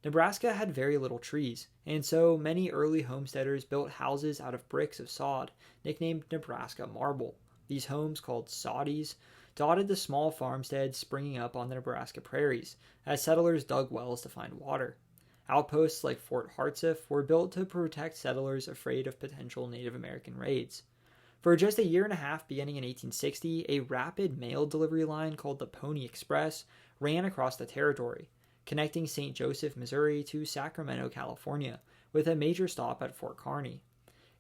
Nebraska had very little trees, and so many early homesteaders built houses out of bricks of sod, nicknamed Nebraska marble. These homes, called soddies, dotted the small farmsteads springing up on the Nebraska prairies, as settlers dug wells to find water. Outposts like Fort Hartsuff were built to protect settlers afraid of potential Native American raids. For just a year and a half beginning in 1860, a rapid mail delivery line called the Pony Express ran across the territory, connecting St. Joseph, Missouri to Sacramento, California, with a major stop at Fort Kearny.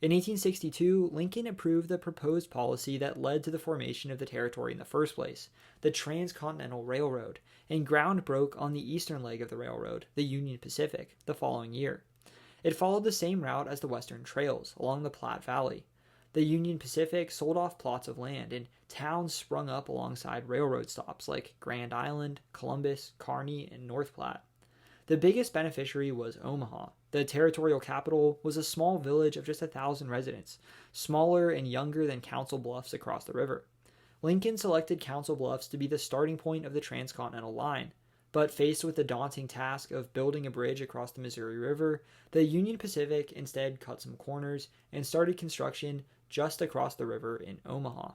In 1862, Lincoln approved the proposed policy that led to the formation of the territory in the first place, the Transcontinental Railroad, and ground broke on the eastern leg of the railroad, the Union Pacific, the following year. It followed the same route as the Western Trails, along the Platte Valley. The Union Pacific sold off plots of land, and towns sprung up alongside railroad stops like Grand Island, Columbus, Kearny, and North Platte. The biggest beneficiary was Omaha. The territorial capital was a small village of just 1,000 residents, smaller and younger than Council Bluffs across the river. Lincoln selected Council Bluffs to be the starting point of the Transcontinental Line, but faced with the daunting task of building a bridge across the Missouri River, the Union Pacific instead cut some corners and started construction just across the river in Omaha.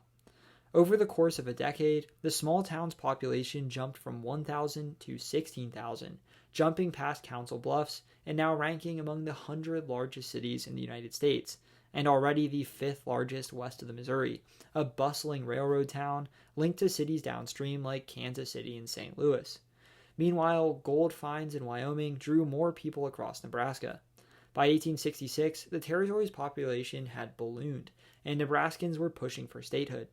Over the course of a decade, the small town's population jumped from 1,000 to 16,000, jumping past Council Bluffs and now ranking among the 100 largest cities in the United States, and already the 5th largest west of the Missouri, a bustling railroad town linked to cities downstream like Kansas City and St. Louis. Meanwhile, gold finds in Wyoming drew more people across Nebraska. By 1866, the territory's population had ballooned, and Nebraskans were pushing for statehood.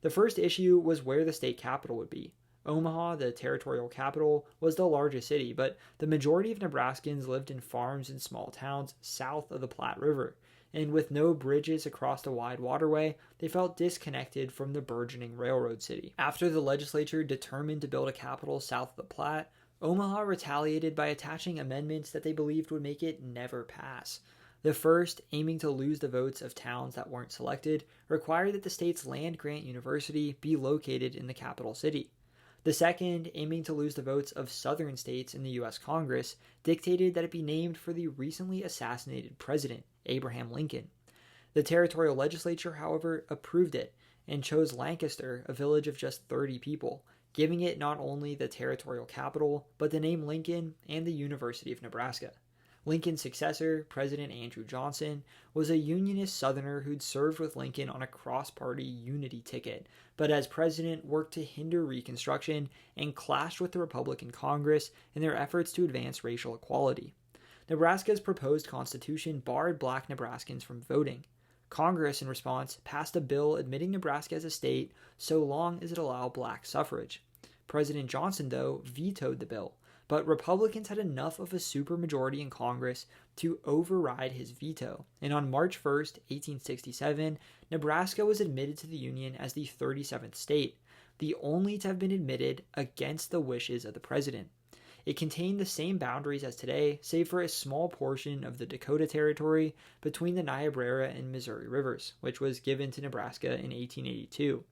The first issue was where the state capital would be. Omaha, the territorial capital, was the largest city, but the majority of Nebraskans lived in farms and small towns south of the Platte River, and with no bridges across the wide waterway, they felt disconnected from the burgeoning railroad city. After the legislature determined to build a capital south of the Platte, Omaha retaliated by attaching amendments that they believed would make it never pass. The first, aiming to lose the votes of towns that weren't selected, required that the state's land-grant university be located in the capital city. The second, aiming to lose the votes of southern states in the U.S. Congress, dictated that it be named for the recently assassinated president, Abraham Lincoln. The territorial legislature, however, approved it and chose Lancaster, a village of just 30 people, giving it not only the territorial capital, but the name Lincoln and the University of Nebraska. Lincoln's successor, President Andrew Johnson, was a Unionist Southerner who'd served with Lincoln on a cross-party unity ticket, but as president worked to hinder Reconstruction and clashed with the Republican Congress in their efforts to advance racial equality. Nebraska's proposed constitution barred black Nebraskans from voting. Congress, in response, passed a bill admitting Nebraska as a state so long as it allowed black suffrage. President Johnson, though, vetoed the bill, but Republicans had enough of a supermajority in Congress to override his veto, and on March 1, 1867, Nebraska was admitted to the Union as the 37th state, the only to have been admitted against the wishes of the president. It contained the same boundaries as today, save for a small portion of the Dakota Territory between the Niobrara and Missouri rivers, which was given to Nebraska in 1882.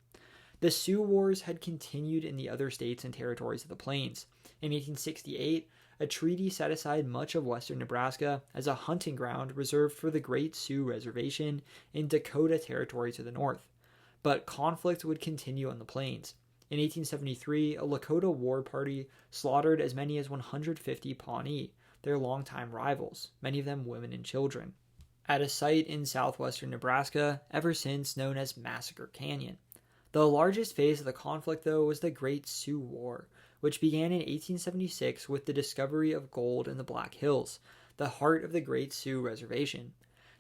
The Sioux Wars had continued in the other states and territories of the plains. In 1868, a treaty set aside much of western Nebraska as a hunting ground reserved for the Great Sioux Reservation in Dakota Territory to the north. But conflict would continue on the plains. In 1873, a Lakota war party slaughtered as many as 150 Pawnee, their longtime rivals, many of them women and children, at a site in southwestern Nebraska ever since known as Massacre Canyon. The largest phase of the conflict, though, was the Great Sioux War, which began in 1876 with the discovery of gold in the Black Hills, the heart of the Great Sioux Reservation.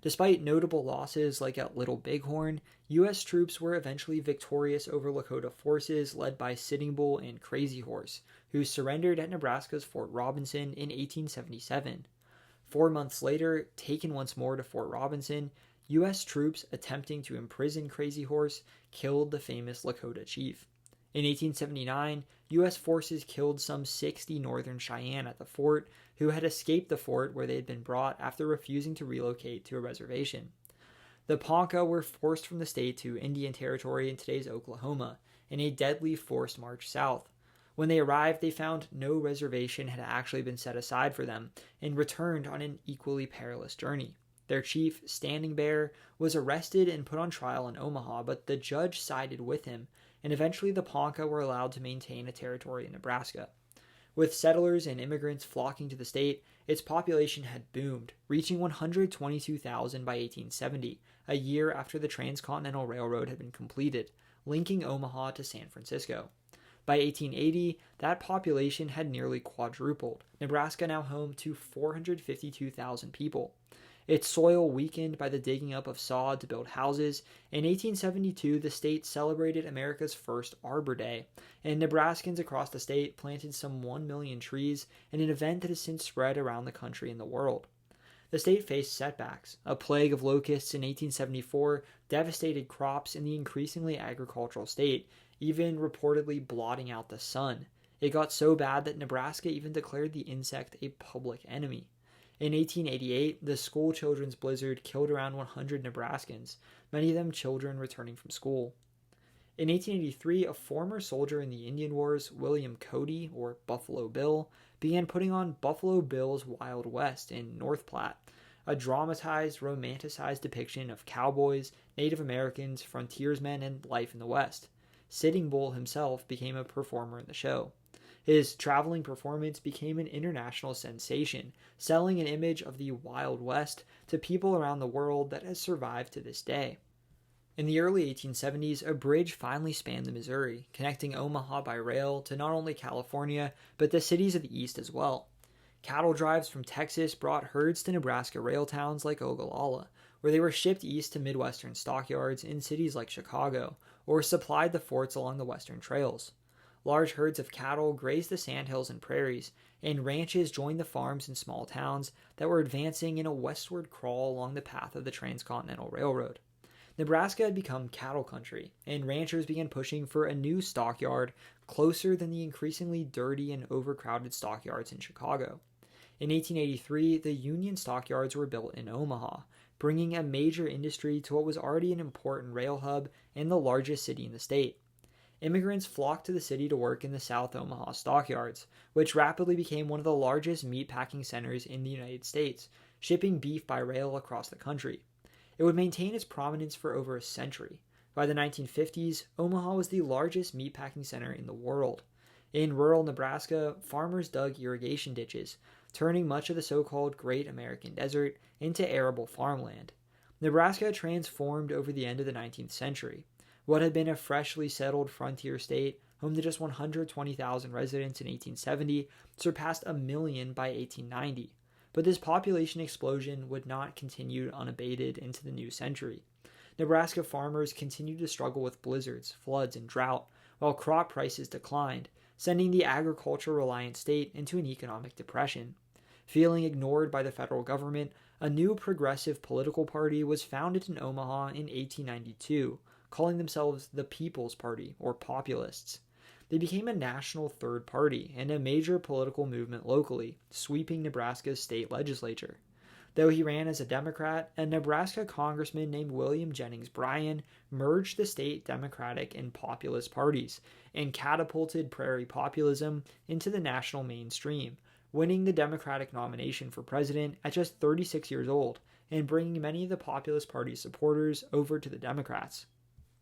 Despite notable losses like at Little Bighorn, U.S. troops were eventually victorious over Lakota forces led by Sitting Bull and Crazy Horse, who surrendered at Nebraska's Fort Robinson in 1877. 4 months later, taken once more to Fort Robinson, U.S. troops attempting to imprison Crazy Horse killed the famous Lakota chief. In 1879, U.S. forces killed some 60 Northern Cheyenne at the fort who had escaped the fort where they had been brought after refusing to relocate to a reservation. The Ponca were forced from the state to Indian Territory in today's Oklahoma in a deadly forced march south. When they arrived, they found no reservation had actually been set aside for them and returned on an equally perilous journey. Their chief, Standing Bear, was arrested and put on trial in Omaha, but the judge sided with him, and eventually the Ponca were allowed to maintain a territory in Nebraska. With settlers and immigrants flocking to the state, its population had boomed, reaching 122,000 by 1870, a year after the Transcontinental Railroad had been completed, linking Omaha to San Francisco. By 1880, that population had nearly quadrupled, Nebraska now home to 452,000 people. Its soil weakened by the digging up of sod to build houses. In 1872, the state celebrated America's first Arbor Day, and Nebraskans across the state planted some 1 million trees in an event that has since spread around the country and the world. The state faced setbacks. A plague of locusts in 1874 devastated crops in the increasingly agricultural state, even reportedly blotting out the sun. It got so bad that Nebraska even declared the insect a public enemy. In 1888, the school children's blizzard killed around 100 Nebraskans, many of them children returning from school. In 1883, a former soldier in the Indian Wars, William Cody, or Buffalo Bill, began putting on Buffalo Bill's Wild West in North Platte, a dramatized, romanticized depiction of cowboys, Native Americans, frontiersmen, and life in the West. Sitting Bull himself became a performer in the show. His traveling performance became an international sensation, selling an image of the Wild West to people around the world that has survived to this day. In the early 1870s, a bridge finally spanned the Missouri, connecting Omaha by rail to not only California, but the cities of the East as well. Cattle drives from Texas brought herds to Nebraska rail towns like Ogallala, where they were shipped east to Midwestern stockyards in cities like Chicago, or supplied the forts along the western trails. Large herds of cattle grazed the sandhills and prairies, and ranches joined the farms in small towns that were advancing in a westward crawl along the path of the Transcontinental Railroad. Nebraska had become cattle country, and ranchers began pushing for a new stockyard closer than the increasingly dirty and overcrowded stockyards in Chicago. In 1883, the Union stockyards were built in Omaha, bringing a major industry to what was already an important rail hub and the largest city in the state. Immigrants flocked to the city to work in the South Omaha stockyards, which rapidly became one of the largest meatpacking centers in the United States, shipping beef by rail across the country. It would maintain its prominence for over a century. By the 1950s, Omaha was the largest meatpacking center in the world. In rural Nebraska, farmers dug irrigation ditches, turning much of the so-called Great American Desert into arable farmland. Nebraska transformed over the end of the 19th century. What had been a freshly settled frontier state, home to just 120,000 residents in 1870, surpassed 1 million by 1890. But this population explosion would not continue unabated into the new century. Nebraska farmers continued to struggle with blizzards, floods, and drought, while crop prices declined, sending the agriculture-reliant state into an economic depression. Feeling ignored by the federal government, a new progressive political party was founded in Omaha in 1892, calling themselves the People's Party, or Populists. They became a national third party and a major political movement locally, sweeping Nebraska's state legislature. Though he ran as a Democrat, a Nebraska congressman named William Jennings Bryan merged the state Democratic and Populist parties and catapulted prairie populism into the national mainstream, winning the Democratic nomination for president at just 36 years old and bringing many of the Populist Party's supporters over to the Democrats.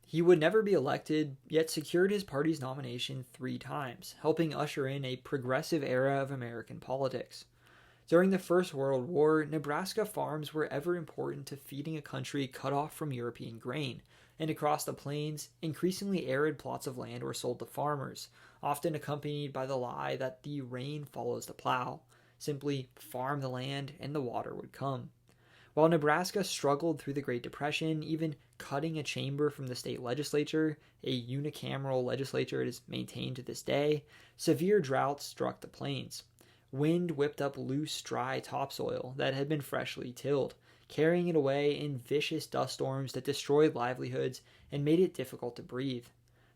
He would never be elected, yet secured his party's nomination 3 times, helping usher in a progressive era of American politics. During the First World War, Nebraska farms were ever important to feeding a country cut off from European grain, and across the plains, increasingly arid plots of land were sold to farmers, often accompanied by the lie that the rain follows the plow. Simply farm the land and the water would come. While Nebraska struggled through the Great Depression, even cutting a chamber from the state legislature, a unicameral legislature it is maintained to this day, severe droughts struck the plains. Wind whipped up loose, dry topsoil that had been freshly tilled, carrying it away in vicious dust storms that destroyed livelihoods and made it difficult to breathe.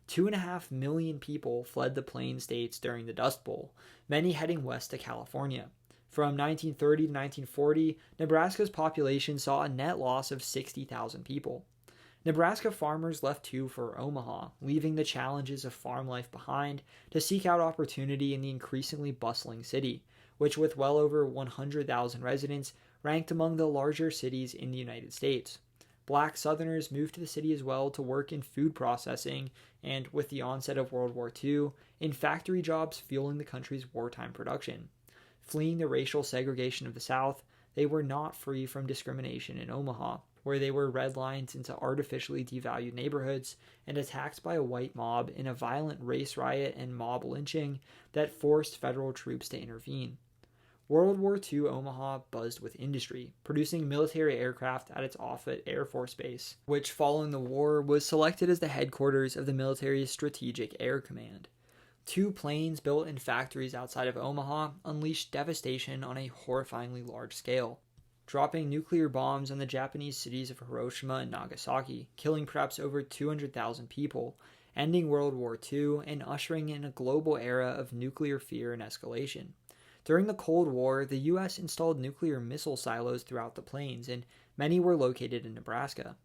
2.5 million people fled the Plain States during the Dust Bowl, many heading west to California. From 1930 to 1940, Nebraska's population saw a net loss of 60,000 people. Nebraska farmers left too for Omaha, leaving the challenges of farm life behind to seek out opportunity in the increasingly bustling city, which with well over 100,000 residents ranked among the larger cities in the United States. Black Southerners moved to the city as well to work in food processing and, with the onset of World War II, in factory jobs fueling the country's wartime production. Fleeing the racial segregation of the South, they were not free from discrimination in Omaha, where they were redlined into artificially devalued neighborhoods and attacked by a white mob in a violent race riot and mob lynching that forced federal troops to intervene. World War II Omaha buzzed with industry, producing military aircraft at its Offutt Air Force Base, which following the war was selected as the headquarters of the military's Strategic Air Command. 2 planes built in factories outside of Omaha unleashed devastation on a horrifyingly large scale, dropping nuclear bombs on the Japanese cities of Hiroshima and Nagasaki, killing perhaps over 200,000 people, ending World War II and ushering in a global era of nuclear fear and escalation. During the Cold War, the U.S. installed nuclear missile silos throughout the plains, and many were located in Nebraska.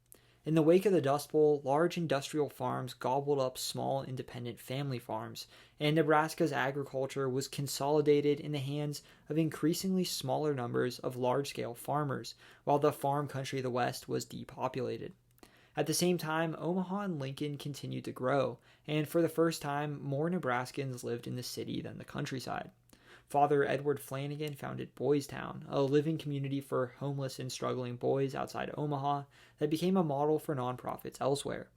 In the wake of the Dust Bowl, large industrial farms gobbled up small independent family farms, and Nebraska's agriculture was consolidated in the hands of increasingly smaller numbers of large-scale farmers, while the farm country of the West was depopulated. At the same time, Omaha and Lincoln continued to grow, and for the first time, more Nebraskans lived in the city than the countryside. Father Edward Flanagan founded Boys Town, a living community for homeless and struggling boys outside Omaha that became a model for nonprofits elsewhere.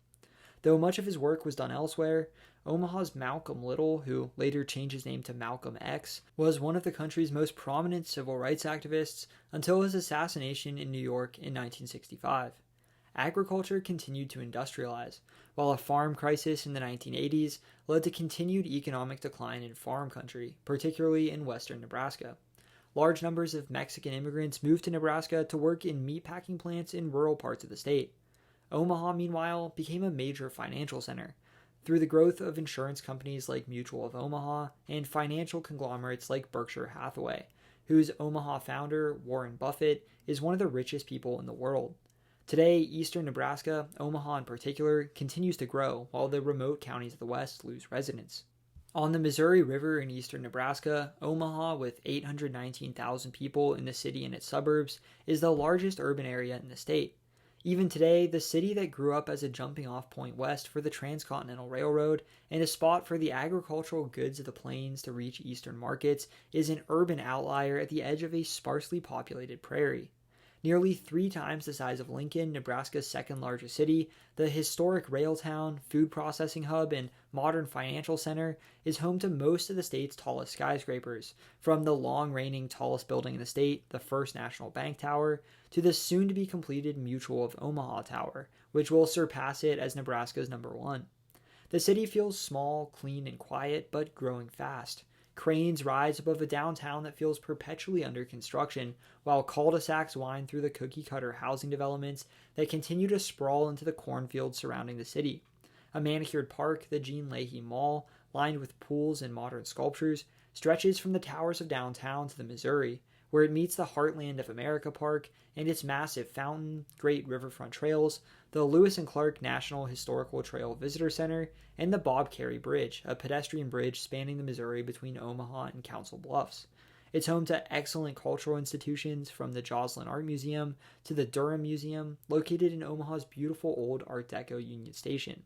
Though much of his work was done elsewhere, Omaha's Malcolm Little, who later changed his name to Malcolm X, was one of the country's most prominent civil rights activists until his assassination in New York in 1965. agriculture continued to industrialize, while a farm crisis in the 1980s led to continued economic decline in farm country, particularly in western Nebraska. Large numbers of Mexican immigrants moved to Nebraska to work in meatpacking plants in rural parts of the state. Omaha, meanwhile, became a major financial center through the growth of insurance companies like Mutual of Omaha and financial conglomerates like Berkshire Hathaway, whose Omaha founder, Warren Buffett, is one of the richest people in the world. Today, eastern Nebraska, Omaha in particular, continues to grow, while the remote counties of the west lose residents. On the Missouri River in eastern Nebraska, Omaha, with 819,000 people in the city and its suburbs, is the largest urban area in the state. Even today, the city that grew up as a jumping-off point west for the Transcontinental Railroad and a spot for the agricultural goods of the plains to reach eastern markets is an urban outlier at the edge of a sparsely populated prairie. Nearly 3 times the size of Lincoln, Nebraska's second largest city, the historic rail town, food processing hub, and modern financial center is home to most of the state's tallest skyscrapers, from the long-reigning tallest building in the state, the First National Bank Tower, to the soon-to-be-completed Mutual of Omaha Tower, which will surpass it as Nebraska's #1. The city feels small, clean, and quiet, but growing fast. Cranes rise above a downtown that feels perpetually under construction, while cul-de-sacs wind through the cookie-cutter housing developments that continue to sprawl into the cornfields surrounding the city. A manicured park, the Gene Leahy Mall, lined with pools and modern sculptures, stretches from the towers of downtown to the Missouri, where it meets the Heartland of America Park and its massive fountain, great riverfront trails, the Lewis and Clark National Historical Trail Visitor Center, and the Bob Carey Bridge, a pedestrian bridge spanning the Missouri between Omaha and Council Bluffs. It's home to excellent cultural institutions from the Joslin Art Museum to the Durham Museum, located in Omaha's beautiful old Art Deco Union Station.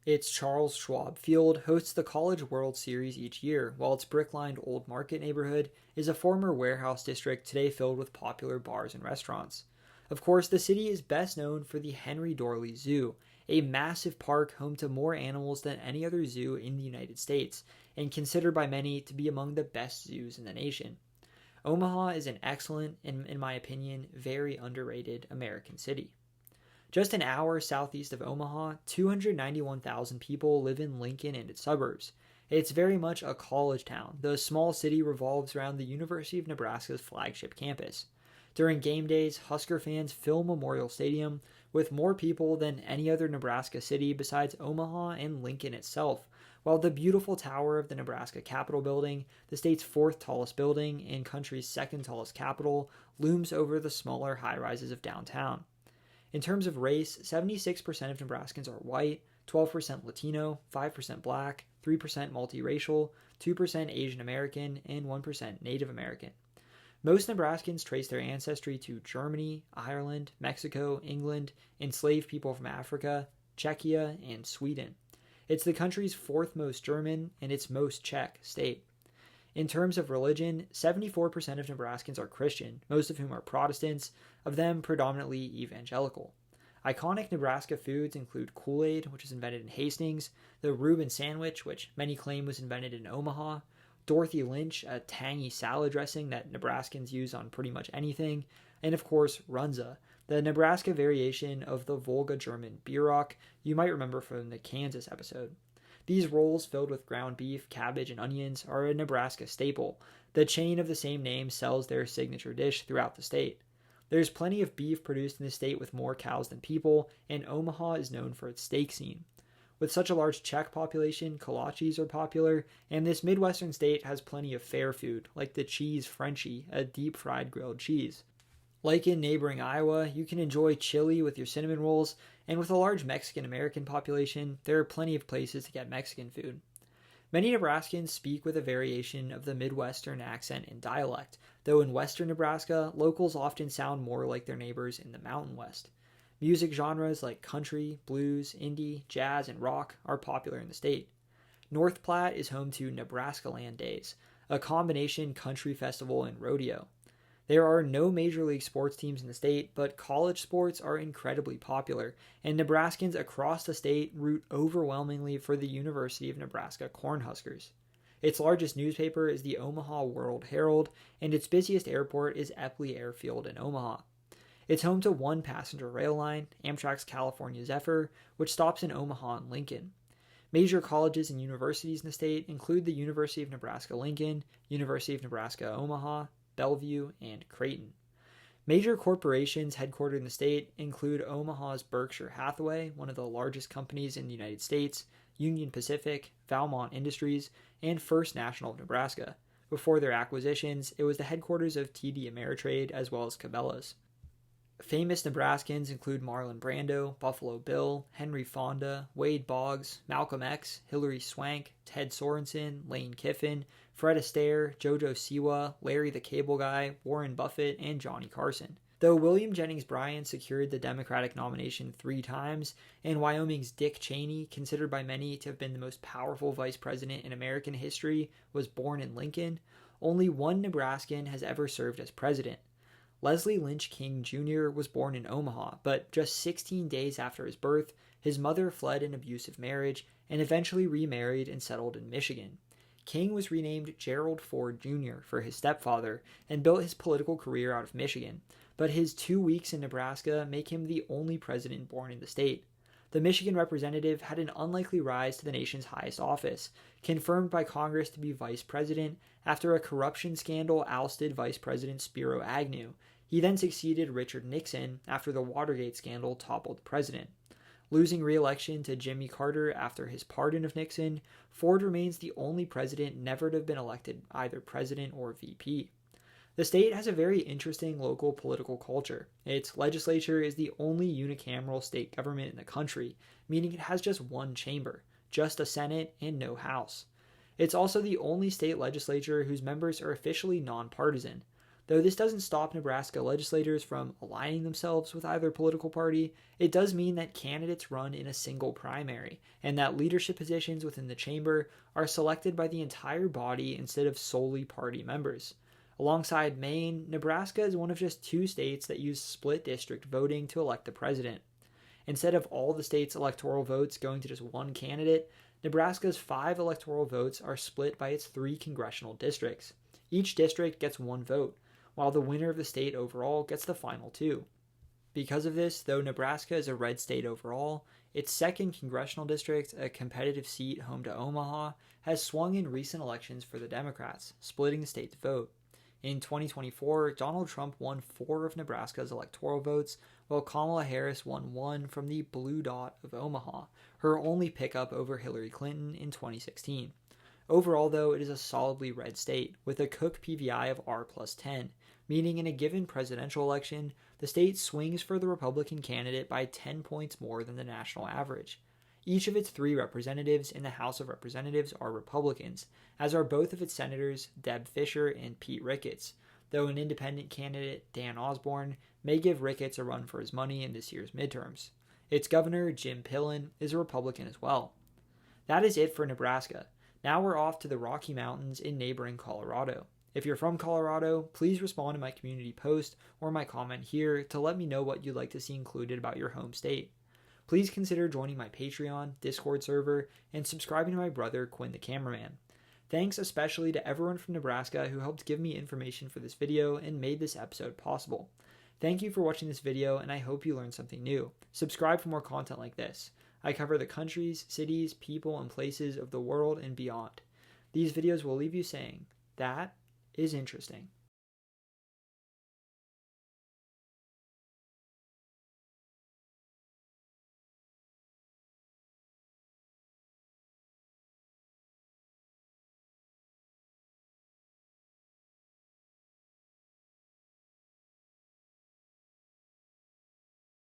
Its Charles Schwab Field hosts the College World Series each year, while its brick-lined Old Market neighborhood is a former warehouse district today filled with popular bars and restaurants. Of course, the city is best known for the Henry Dorley Zoo, a massive park home to more animals than any other zoo in the United States, and considered by many to be among the best zoos in the nation. Omaha is an excellent, and in my opinion, very underrated American city. Just an hour southeast of Omaha, 291,000 people live in Lincoln and its suburbs. It's very much a college town. The small city revolves around the University of Nebraska's flagship campus. During game days, Husker fans fill Memorial Stadium with more people than any other Nebraska city besides Omaha and Lincoln itself, while the beautiful tower of the Nebraska Capitol Building, the state's 4th tallest building and country's 2nd tallest capitol, looms over the smaller high-rises of downtown. In terms of race, 76% of Nebraskans are white, 12% Latino, 5% black, 3% multiracial, 2% Asian American, and 1% Native American. Most Nebraskans trace their ancestry to Germany, Ireland, Mexico, England, enslaved people from Africa, Czechia, and Sweden. It's the country's 4th most German and its most Czech state. In terms of religion, 74% of Nebraskans are Christian, most of whom are Protestants, of them predominantly evangelical. Iconic Nebraska foods include Kool-Aid, which was invented in Hastings, the Reuben sandwich, which many claim was invented in Omaha, Dorothy Lynch, a tangy salad dressing that Nebraskans use on pretty much anything, and of course Runza, the Nebraska variation of the Volga German Bierock you might remember from the Kansas episode. These rolls filled with ground beef, cabbage, and onions are a Nebraska staple. The chain of the same name sells their signature dish throughout the state. There's plenty of beef produced in the state with more cows than people, and Omaha is known for its steak scene. With such a large Czech population, kolaches are popular, and this Midwestern state has plenty of fair food, like the cheese Frenchie, a deep-fried grilled cheese. Like in neighboring Iowa, you can enjoy chili with your cinnamon rolls, and with a large Mexican-American population, there are plenty of places to get Mexican food. Many Nebraskans speak with a variation of the Midwestern accent and dialect, though in western Nebraska, locals often sound more like their neighbors in the Mountain West. Music genres like country, blues, indie, jazz, and rock are popular in the state. North Platte is home to Nebraska Land Days, a combination country festival and rodeo. There are no major league sports teams in the state, but college sports are incredibly popular, and Nebraskans across the state root overwhelmingly for the University of Nebraska Cornhuskers. Its largest newspaper is the Omaha World Herald, and its busiest airport is Epley Airfield in Omaha. It's home to one passenger rail line, Amtrak's California Zephyr, which stops in Omaha and Lincoln. Major colleges and universities in the state include the University of Nebraska-Lincoln, University of Nebraska-Omaha, Bellevue, and Creighton. Major corporations headquartered in the state include Omaha's Berkshire Hathaway, one of the largest companies in the United States, Union Pacific, Valmont Industries, and First National of Nebraska. Before their acquisitions, it was the headquarters of TD Ameritrade as well as Cabela's. Famous Nebraskans include Marlon Brando, Buffalo Bill, Henry Fonda, Wade Boggs, Malcolm X, Hilary Swank, Ted Sorensen, Lane Kiffin, Fred Astaire, Jojo Siwa, Larry the Cable Guy, Warren Buffett, and Johnny Carson. Though William Jennings Bryan secured the Democratic nomination 3 times, and Wyoming's Dick Cheney, considered by many to have been the most powerful vice president in American history, was born in Lincoln, only one Nebraskan has ever served as president. Leslie Lynch King Jr. was born in Omaha, but just 16 days after his birth, his mother fled an abusive marriage and eventually remarried and settled in Michigan. King was renamed Gerald Ford Jr. for his stepfather and built his political career out of Michigan, but his 2 weeks in Nebraska make him the only president born in the state. The Michigan representative had an unlikely rise to the nation's highest office, confirmed by Congress to be vice president after a corruption scandal ousted Vice President Spiro Agnew. He then succeeded Richard Nixon after the Watergate scandal toppled the president. Losing re-election to Jimmy Carter after his pardon of Nixon, Ford remains the only president never to have been elected either president or VP. The state has a very interesting local political culture. Its legislature is the only unicameral state government in the country, meaning it has just one chamber, just a Senate and no House. It's also the only state legislature whose members are officially nonpartisan. Though this doesn't stop Nebraska legislators from aligning themselves with either political party, it does mean that candidates run in a single primary, and that leadership positions within the chamber are selected by the entire body instead of solely party members. Alongside Maine, Nebraska is one of just 2 states that use split district voting to elect the president. Instead of all the state's electoral votes going to just one candidate, Nebraska's 5 electoral votes are split by its 3 congressional districts. Each district gets 1 vote, while the winner of the state overall gets the final 2. Because of this, though Nebraska is a red state overall, its 2nd congressional district, a competitive seat home to Omaha, has swung in recent elections for the Democrats, splitting the state's vote. In 2024, Donald Trump won 4 of Nebraska's electoral votes, while Kamala Harris won 1 from the blue dot of Omaha, her only pickup over Hillary Clinton in 2016. Overall, though, it is a solidly red state, with a Cook PVI of R+10, meaning in a given presidential election, the state swings for the Republican candidate by 10 points more than the national average. Each of its 3 representatives in the House of Representatives are Republicans, as are both of its senators, Deb Fischer and Pete Ricketts, though an independent candidate, Dan Osborne, may give Ricketts a run for his money in this year's midterms. Its governor, Jim Pillen, is a Republican as well. That is it for Nebraska. Now we're off to the Rocky Mountains in neighboring Colorado. If you're from Colorado, please respond to my community post or my comment here to let me know what you'd like to see included about your home state. Please consider joining my Patreon, Discord server, and subscribing to my brother, Quinn the Cameraman. Thanks especially to everyone from Nebraska who helped give me information for this video and made this episode possible. Thank you for watching this video, and I hope you learned something new. Subscribe for more content like this. I cover the countries, cities, people, and places of the world and beyond. These videos will leave you saying, that is interesting.